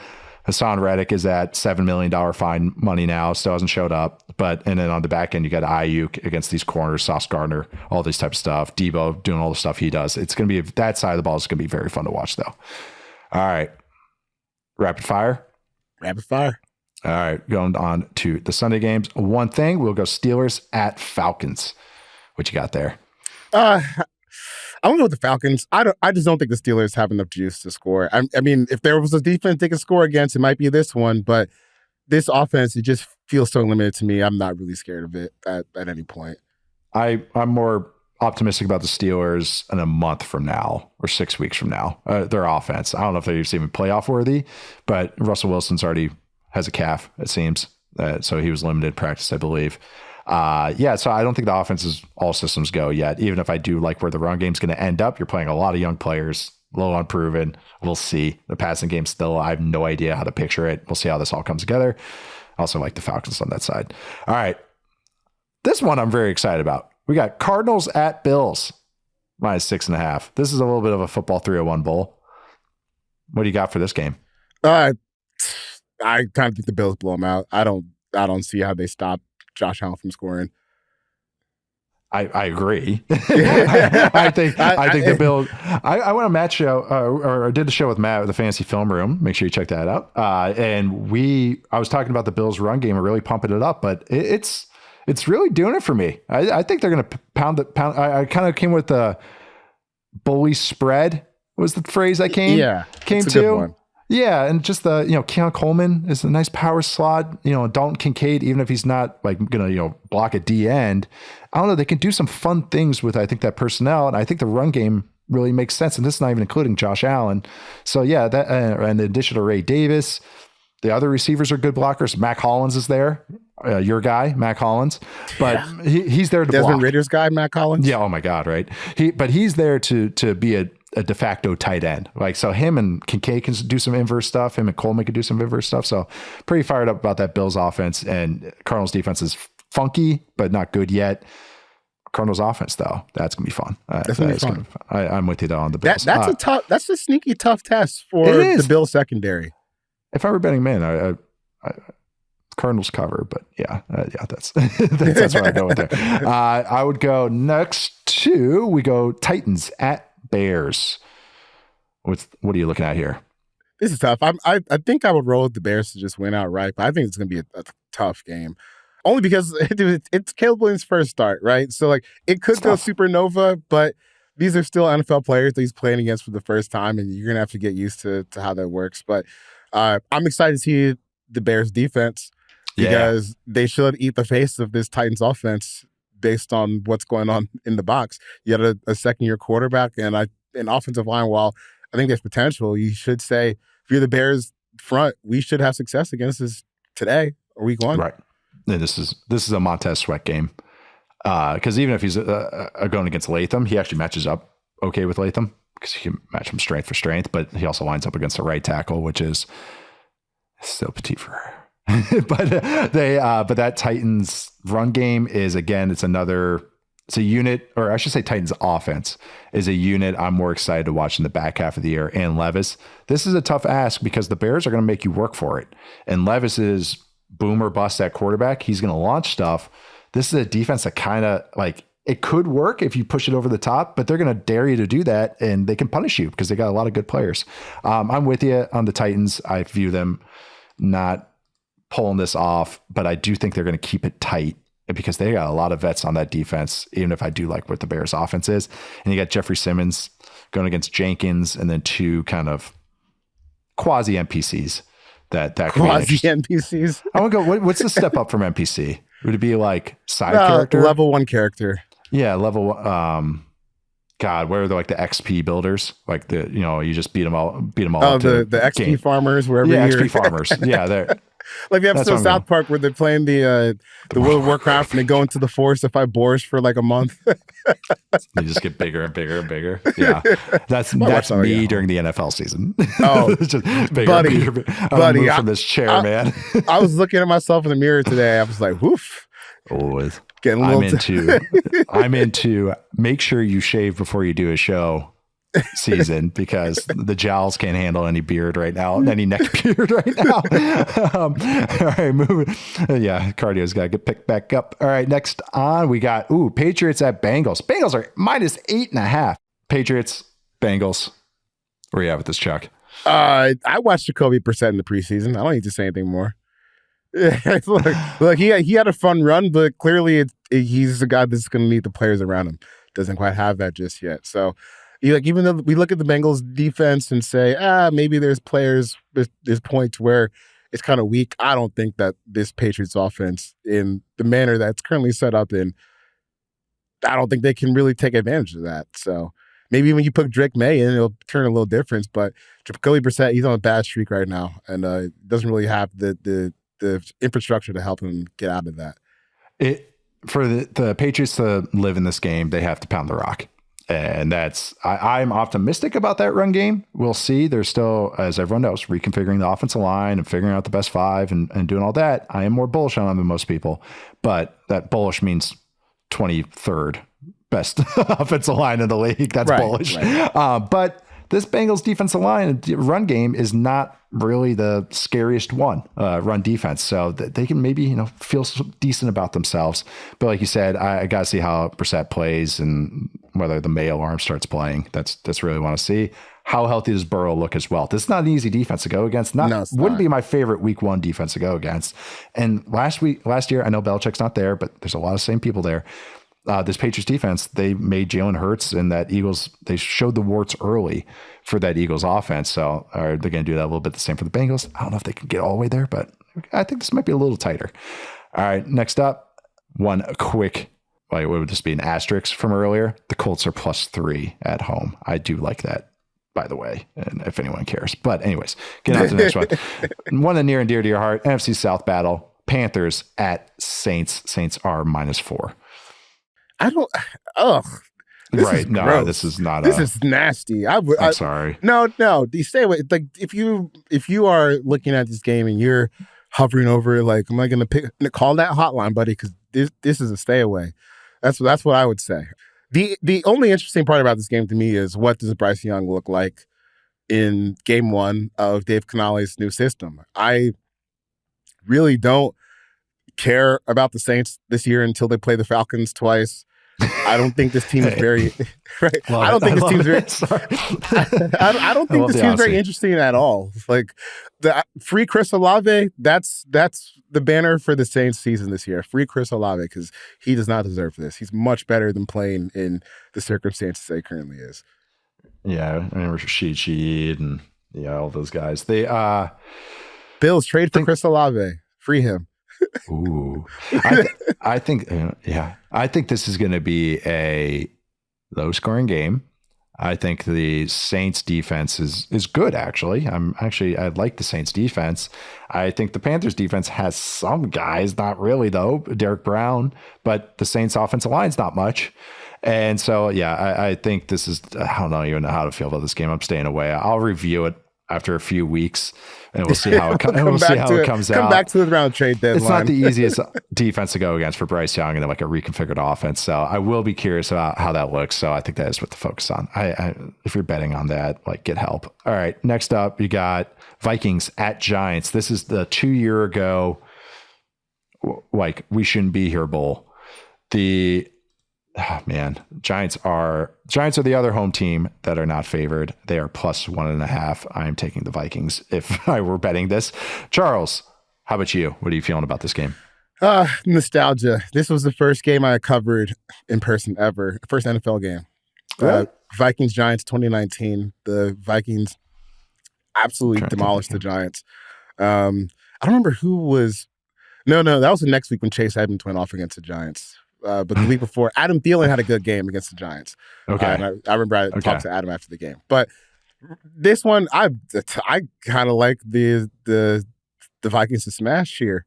Hassan Reddick is at $7 million fine money now, still hasn't showed up. And then on the back end, you got Ayuk against these corners, Sauce Gardner, all this type of stuff. Debo doing all the stuff he does. It's going to be, that side of the ball is going to be very fun to watch, though. All right. Rapid fire. All right. Going on to the Sunday games. One thing, we'll go Steelers at Falcons. What you got there? I'm going to go with the Falcons. I just don't think the Steelers have enough juice to score. I mean, if there was a defense they could score against, it might be this one. But this offense, it just feels so limited to me. I'm not really scared of it at any point. I'm more optimistic about the Steelers in a month from now or 6 weeks from now. Their offense, I don't know if they're even playoff worthy, but Russell Wilson's already has a calf, it seems. So he was limited practice, I believe. So I don't think the offense is all systems go yet. Even if I do like where the run game's going to end up, you're playing a lot of young players, a little unproven. We'll see. The passing game still, I have no idea how to picture it. We'll see how this all comes together. I also like the Falcons on that side. All right. This one I'm very excited about. We got Cardinals at Bills, -6.5. This is a little bit of a football 301 bowl. What do you got for this game? I kind of think the Bills blow them out. I don't see how they stop Josh Allen from scoring. I agree. I think the Bills. I went on Matt's show or did the show with Matt at the Fantasy Film Room. Make sure you check that out. And I was talking about the Bills' run game and really pumping it up, but it's really doing it for me. I think they're going to pound. I kind of came with the bully spread was the phrase I came to. Yeah, and just the Keon Coleman is a nice power slot. Dalton Kincaid, even if he's not like gonna block at D end, I don't know. They can do some fun things with I think that personnel, and I think the run game really makes sense. And this is not even including Josh Allen. So yeah, that and the addition of Ray Davis, the other receivers are good blockers. Mac Hollins is there, your guy, Mac Hollins, but he's there to Desmond block. Ritter's guy, Mac Hollins. Yeah. Oh my God. Right. He's there to be a de facto tight end. Like, so him and Kincaid can do some inverse stuff. Him and Coleman can do some inverse stuff. So pretty fired up about that Bills offense, and Cardinals defense is funky, but not good yet. Cardinals offense though, that's gonna be fun. That's gonna be fun. I'm with you though on the Bills. That's a sneaky tough test for the Bills secondary. If I were betting man, I Cardinals cover, but that's where I go with it. I would go next to, we go Titans at Bears. What are you looking at here? This is tough. I think I would roll with the Bears to just win outright, but I think it's going to be a tough game. Only because it's Caleb Williams' first start, right? So like it could go supernova, but these are still NFL players that he's playing against for the first time, and you're going to have to get used to how that works. But I'm excited to see the Bears defense because they should eat the face of this Titans offense based on what's going on in the box. You got a second-year quarterback and an offensive line. While I think there's potential, you should say, if you're the Bears front, we should have success against this today or week one. Right. And this is a Montez Sweat game. Because even if he's going against Latham, he actually matches up okay with Latham because he can match him strength for strength, but he also lines up against the right tackle, which is still petite for her. but that Titans run game is, again, it's a unit, or I should say Titans offense is a unit I'm more excited to watch in the back half of the year. And Levis, this is a tough ask because the Bears are going to make you work for it. And Levis is boom or bust at quarterback. He's going to launch stuff. This is a defense that kind of like, it could work if you push it over the top, but they're going to dare you to do that, and they can punish you because they got a lot of good players. I'm with you on the Titans. I view them not pulling this off, but I do think they're going to keep it tight because they got a lot of vets on that defense, even if I do like what the Bears offense is. And you got Jeffrey Simmons going against Jenkins, and then two kind of quasi NPCs that quasi NPCs. I want to go. What's the step up from NPC? Would it be like side character? Level 1 character. Yeah. Level, God, where are the XP builders? Like you just beat them all. Oh, the XP game. Farmers, wherever. Yeah, XP farmers. Yeah, they're like the episode of South Park where they're playing the World of Warcraft and they go into the forest to fight boars for like a month. They just get bigger and bigger and bigger. Yeah, that's me during the NFL season. Oh, just bigger, buddy, and bigger. I'm moved from this chair, man. I was looking at myself in the mirror today. I was like, woof. Always. I'm into make sure you shave before you do a show season because the jowls can't handle any beard right now, any neck beard right now. All right, moving. Yeah, cardio's got to get picked back up. All right, next on we got Patriots at Bengals. Bengals are -8.5. Patriots, Bengals. Where are you at with this, Chuck? I watched Jacoby Brissett in the preseason. I don't need to say anything more. Look, he had a fun run, but clearly he's the guy that's going to need the players around him. Doesn't quite have that just yet. So, even though we look at the Bengals defense and say, maybe there's points where it's kind of weak. I don't think that this Patriots offense, in the manner that's currently set up in, I don't think they can really take advantage of that. So maybe when you put Drake May in, it'll turn a little difference. But Jacoby Brissett, he's on a bad streak right now and doesn't really have the infrastructure to help him get out of that. for the Patriots to live in this game, they have to pound the rock. And I'm optimistic about that run game. We'll see. They're still, as everyone knows, reconfiguring the offensive line and figuring out the best five and doing all that. I am more bullish on them than most people, but that bullish means 23rd best offensive line in the league. That's bullish. Right. But this Bengals defensive line run game is not really the scariest one, run defense. So they can maybe, feel decent about themselves. But like you said, I got to see how Brissett plays and whether the Mayo arm starts playing. That's really want to see. How healthy does Burrow look as well? This is not an easy defense to go against. Wouldn't be my favorite week 1 defense to go against. And last year, I know Belichick's not there, but there's a lot of same people there. This Patriots defense, they made Jalen Hurts and that Eagles, they showed the warts early for that Eagles offense. So are they going to do that a little bit the same for the Bengals? I don't know if they can get all the way there, but I think this might be a little tighter. All right, next up, one quick, what would this be, an asterisk from earlier? The Colts are +3 at home. I do like that, by the way, and if anyone cares. But anyways, get on to the next one. One that near and dear to your heart, NFC South battle, Panthers at Saints. Saints are -4. I don't. Ugh. Right. No, gross. This is not. This is nasty. I'm sorry. No. Stay away. Like if you are looking at this game and you're hovering over, like, am I going to call that hotline, buddy? Because this is a stay away. That's what I would say. The only interesting part about this game to me is what does Bryce Young look like in game 1 of Dave Canale's new system. I really don't care about the Saints this year until they play the Falcons twice. I don't think this team is very right. I don't think this team's very. I don't think this team's very interesting at all. Like the free Chris Olave. That's the banner for the Saints season this year. Free Chris Olave, because he does not deserve this. He's much better than playing in the circumstances that he currently is. Yeah, I remember Sheed and all those guys. They Bills trade for Chris Olave. Free him. Ooh, I think this is going to be a low scoring game. I think the Saints defense is good. Actually, I like the Saints defense. I think the Panthers defense has some guys, not really though. Derek Brown, but the Saints offensive line's not much. And so, I think this is, I don't even know how to feel about this game. I'm staying away. I'll review it after a few weeks, and we'll see how it comes out. Come back to the round trade deadline. It's not the easiest defense to go against for Bryce Young and like a reconfigured offense. So I will be curious about how that looks. So I think that is what to focus on. If you're betting on that, like, get help. All right, next up, you got Vikings at Giants. This is the 2 year ago, like, we shouldn't be here bowl. Giants are the other home team that are not favored. They are +1.5. I am taking the Vikings if I were betting this. Charles, how about you? What are you feeling about this game? Nostalgia. This was the first game I covered in person ever. First NFL game. Really? Vikings Giants 2019. The Vikings absolutely demolished the Giants. I don't remember who was. No, that was the next week when Chase Edmonds went off against the Giants. But the week before, Adam Thielen had a good game against the Giants. Okay, and I remember I talked to Adam after the game. But this one, I kind of like the Vikings to smash here.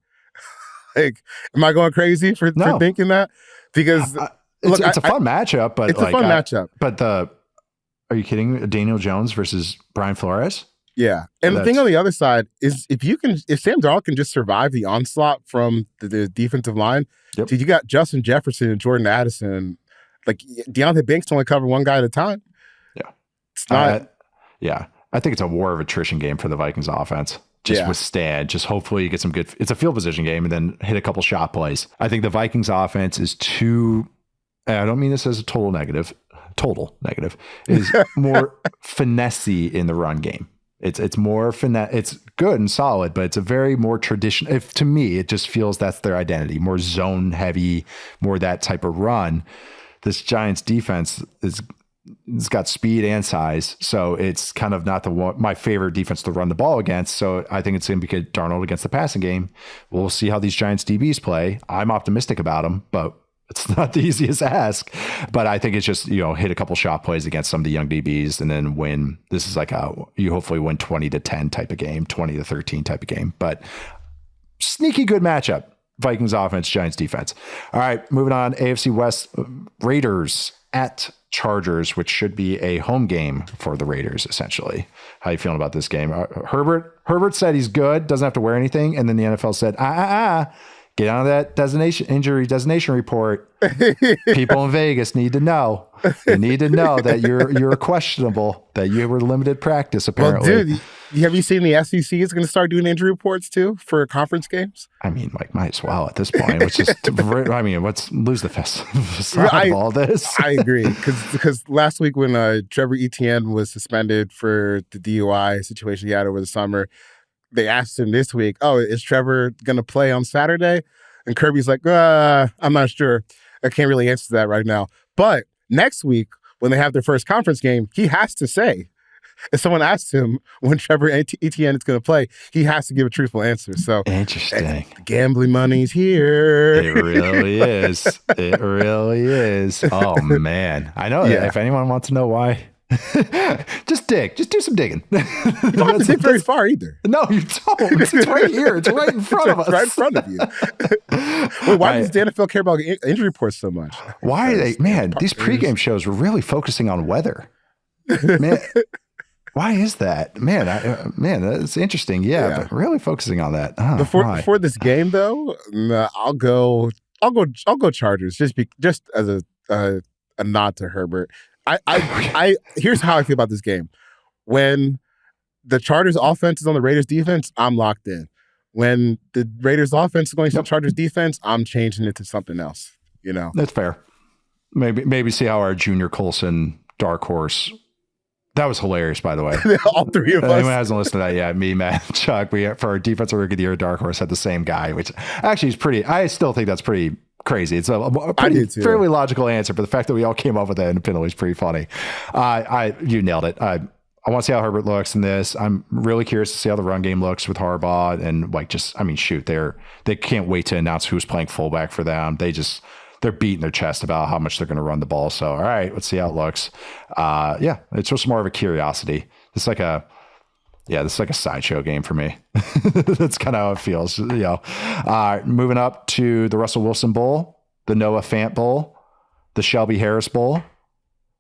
Like, am I going crazy for thinking that? Because it's a fun matchup, but it's a fun matchup. But are you kidding? Daniel Jones versus Brian Flores? Yeah, and the thing on the other side is if Sam Darnold can just survive the onslaught from the defensive line, dude, you got Justin Jefferson and Jordan Addison. Like, Deontay Banks only cover one guy at a time. Yeah, it's not. I think it's a war of attrition game for the Vikings offense. Withstand. Just hopefully you get some good. It's a field position game, and then hit a couple shot plays. I think the Vikings offense is too. I don't mean this as a total negative. Is more finessey in the run game. It's more finesse. It's good and solid, but it's a very more traditional. To me, it just feels that's their identity. More zone heavy, more that type of run. This Giants defense it's got speed and size, so it's kind of not my favorite defense to run the ball against. So I think it's going to be good Darnold against the passing game. We'll see how these Giants DBs play. I'm optimistic about them, but it's not the easiest ask. But I think it's just, hit a couple shot plays against some of the young DBs and then win. This is like you hopefully win 20-10 type of game, 20-13 type of game. But sneaky good matchup. Vikings offense, Giants defense. All right, moving on. AFC West, Raiders at Chargers, which should be a home game for the Raiders, essentially. How you feeling about this game? Herbert said he's good, doesn't have to wear anything, and then the NFL said, get on that injury designation report. People in Vegas need to know. They need to know that you're questionable, that you were limited practice, apparently. Well, dude, have you seen the SEC is going to start doing injury reports too for conference games? I mean, like, might as well at this point. Let's just, let's lose the facade of all this. I agree. Because last week when Trevor Etienne was suspended for the DUI situation he had over the summer, they asked him this week, is Trevor going to play on Saturday? And Kirby's like, I'm not sure. I can't really answer that right now. But next week, when they have their first conference game, he has to say, if someone asks him when Trevor Etienne is going to play, he has to give a truthful answer. So interesting. Gambling money's here. It really is. It really is. Oh, man. I know that if anyone wants to know why, just dig. Just do some digging. You don't have to dig very far either. No, you don't. It's right here. It's right in front of us. Right in front of you. Wait, why does the NFL care about injury reports so much? Why are they? Man, these pregame shows were really focusing on weather. Man, why is that? Man, that's interesting. Yeah, but really focusing on that. Before this game, though, I'll go Chargers. Just as a nod to Herbert. I here's how I feel about this game. When the Chargers offense is on the Raiders defense, I'm locked in. When the Raiders offense is going to the Chargers defense, I'm changing it to something else. You know, that's fair. Maybe see how our Junior Colson dark horse. That was hilarious, by the way. All three of us. Anyone hasn't listened to that yet? Me, Matt, Chuck. We for our defensive rookie of the year, dark horse had the same guy, which actually is pretty. I still think that's pretty crazy. It's a pretty fairly logical answer, but the fact that we all came up with that independently is pretty funny. You nailed it. I want to see how Herbert looks in this. I'm really curious to see how the run game looks with Harbaugh and they can't wait to announce who's playing fullback for them. They're beating their chest about how much they're going to run the ball. So, all right, let's see how it looks. It's just more of a curiosity. It's like a sideshow game for me. That's kind of how it feels. Moving up to the Russell Wilson Bowl, the Noah Fant Bowl, the Shelby Harris Bowl,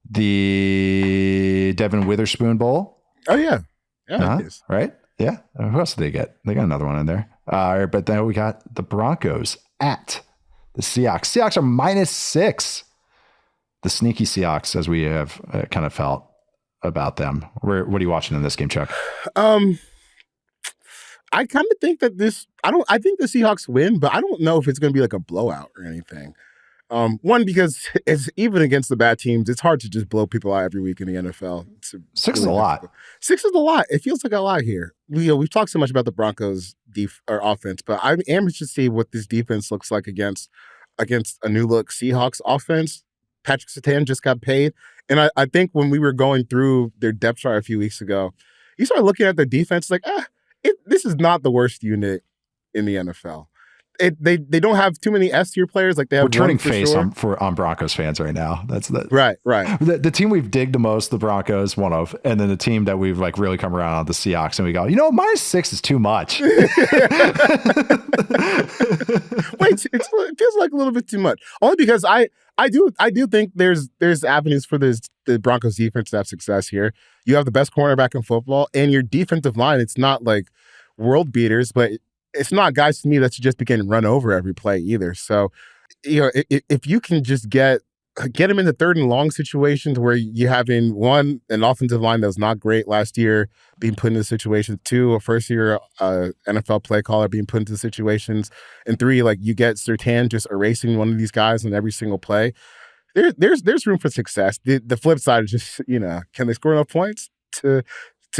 the Devin Witherspoon Bowl. Oh, yeah. Right? Yeah. Who else did they get? They got another one in there. But then we got the Broncos at the Seahawks. Seahawks are -6. The sneaky Seahawks, as we have kind of felt about them. What are you watching in this game, Chuck? I kind of think that I think the Seahawks win, but I don't know if it's going to be like a blowout or anything. One, because it's even against the bad teams, it's hard to just blow people out every week in the NFL. 6 is a lot. 6 is a lot. It feels like a lot here. We've talked so much about the Broncos offense, but I'm interested to see what this defense looks like against a new look Seahawks offense. Patrick Surtain just got paid. And I think when we were going through their depth chart a few weeks ago, you start looking at their defense like, this is not the worst unit in the NFL. They don't have too many S-tier players. Like they have. We're turning face on Broncos fans right now. That's right. The team we've digged the most, the Broncos, one of, and then the team that we've like really come around on, the Seahawks, and we go, -6 is too much. Wait, it feels like a little bit too much. Only because I do think there's avenues for the Broncos defense to have success here. You have the best cornerback in football, and your defensive line. It's not like world beaters, but it's not guys to me that should just be getting run over every play either. So, if you can just get them into third and long situations where you having one, an offensive line that was not great last year being put into situations, 2, a first-year NFL play caller being put into situations, and 3, like you get Surtain just erasing one of these guys on every single play. There's room for success. The flip side is just, can they score enough points to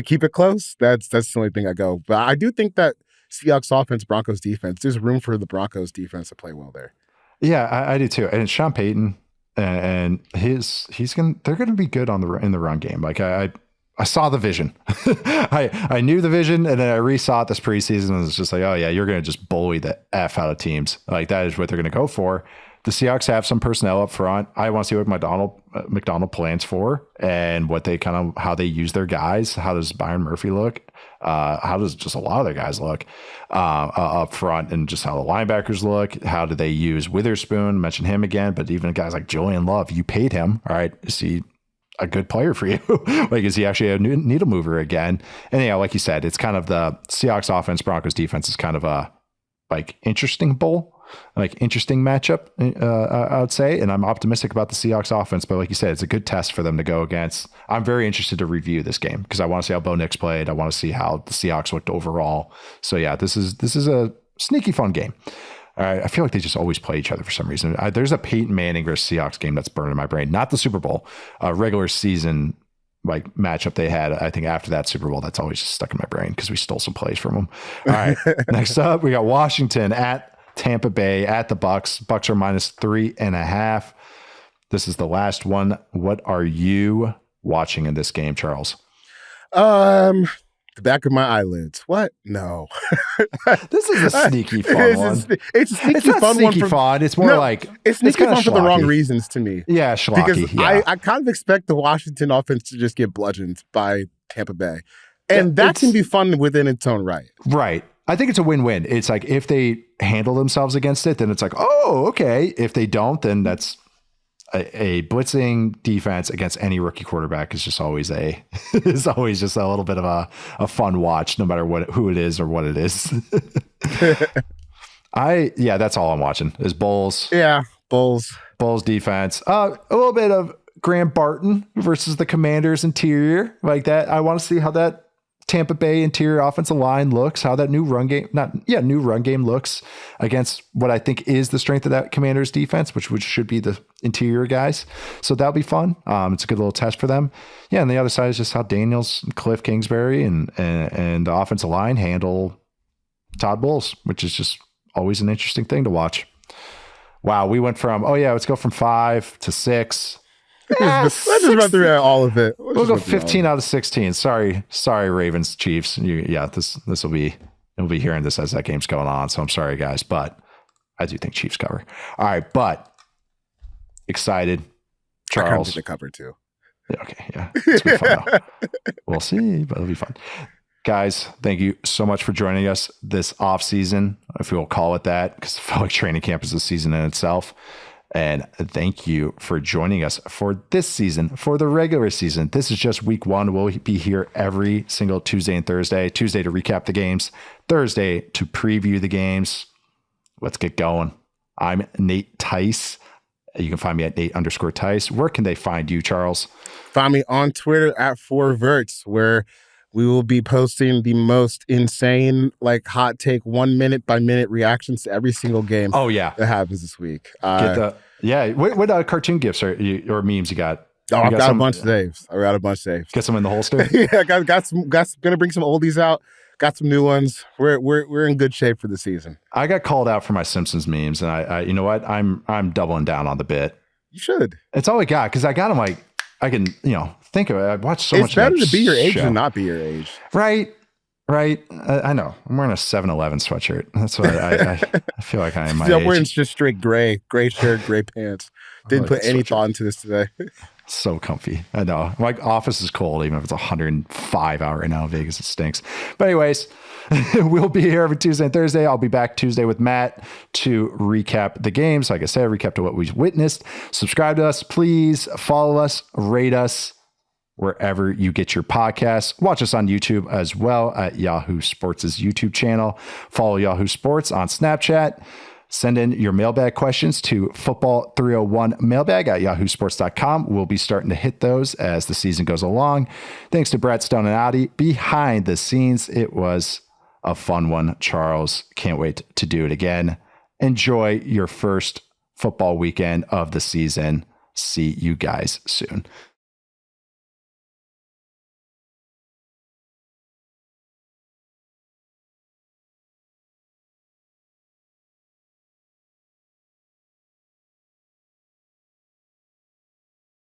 keep it close? That's the only thing I go. But I do think that Seahawks offense, Broncos defense, there's room for the Broncos defense to play well there. Yeah, I do too. And it's Sean Payton, and they're going to be good in the run game. Like I I saw the vision. I knew the vision, and then I resaw it this preseason, and it's just like, oh yeah, you're going to just bully the F out of teams. Like that is what they're going to go for. The Seahawks have some personnel up front. I want to see what McDonald plans for, and what they how they use their guys. How does Byron Murphy look? How does just a lot of their guys look up front, and just how the linebackers look? How do they use Witherspoon? Mention him again, but even guys like Julian Love, you paid him. All right, is he a good player for you? Like, is he actually a needle mover again? And yeah, like you said, it's kind of the Seahawks offense, Broncos defense is kind of a interesting bowl. Interesting matchup, I would say. And I'm optimistic about the Seahawks offense, but like you said, it's a good test for them to go against. I'm very interested to review this game because I want to see how Bo Nix played. I want to see how the Seahawks looked overall. So yeah, this is a sneaky fun game. I feel like they just always play each other for some reason. There's a Peyton Manning versus Seahawks game that's burning my brain. Not the Super Bowl, regular season matchup they had. I think after that Super Bowl, that's always just stuck in my brain because we stole some plays from them. All right, next up, we got Washington at Tampa Bay at the Bucks. Bucks are -3.5. This is the last one. What are you watching in this game, Charles? The back of my eyelids. What? No. This is a sneaky fun one. It's a sneaky not fun sneaky one. Fun. It's more like it's sneaky fun for the wrong reasons to me. Yeah, schlocky. Because I kind of expect the Washington offense to just get bludgeoned by Tampa Bay, and that can be fun within its own right. Right. I think it's a win-win. It's like if they handle themselves against it, then it's like, oh, okay. If they don't, then that's a blitzing defense against any rookie quarterback is just always is always just a little bit of a fun watch, no matter who it is or what it is. That's all I'm watching is Bulls. Yeah, Bulls defense. A little bit of Graham Barton versus the Commanders interior like that. I want to see how that Tampa Bay interior offensive line looks, how that new run game looks against what I think is the strength of that Commanders defense, which should be the interior guys. So that'll be fun. It's a good little test for them. Yeah. And the other side is just how Daniels, Cliff Kingsbury and the offensive line handle Todd Bowles, which is just always an interesting thing to watch. Wow. We went from, let's go from 5 to 6. Let's just run through all of it. We'll go 15 out of 16. Sorry, Ravens, Chiefs. This will be hearing this as that game's going on. So I'm sorry, guys, but I do think Chiefs cover. All right, but excited, Charles. I the cover too. Yeah, okay, yeah, it's gonna be fun though. We'll see, but it'll be fun. Guys, thank you so much for joining us this off season, if we will call it that, because I feel like training camp is a season in itself. And thank you for joining us for this season, for the regular season. This is just week 1. We'll be here every single Tuesday and Thursday. Tuesday to recap the games, Thursday to preview the games. Let's get going. I'm Nate Tice. You can find me at Nate_Tice. Where can they find you, Charles? Find me on Twitter at 4verts, where we will be posting the most insane, hot take 1 minute by minute reactions to every single game. Oh yeah, that happens this week. What cartoon gifs or memes you got? Oh, I've got a bunch of saves. Get some in the holster. Yeah, got some. Gonna bring some oldies out. Got some new ones. We're in good shape for the season. I got called out for my Simpsons memes, and I you know what? I'm doubling down on the bit. You should. It's all I got because I got them I can, think of it. I've watched so much. It's better to be your age than not be your age. Right. I know. I'm wearing a 7-Eleven sweatshirt. That's what I feel like I am my age. I'm wearing just straight gray shirt, gray pants. Didn't put any thought into this today. So comfy. I know. My office is cold, even if it's 105 out right now in Vegas. It stinks. But anyways, we'll be here every Tuesday and Thursday. I'll be back Tuesday with Matt to recap the games. Like I said, recap to what we've witnessed. Subscribe to us. Please follow us, rate us wherever you get your podcasts. Watch us on YouTube as well at Yahoo Sports' YouTube channel. Follow Yahoo Sports on Snapchat. Send in your mailbag questions to football301mailbag at yahoosports.com. We'll be starting to hit those as the season goes along. Thanks to Brett, Stone, and Audi behind the scenes. It was a fun one, Charles. Can't wait to do it again. Enjoy your first football weekend of the season. See you guys soon.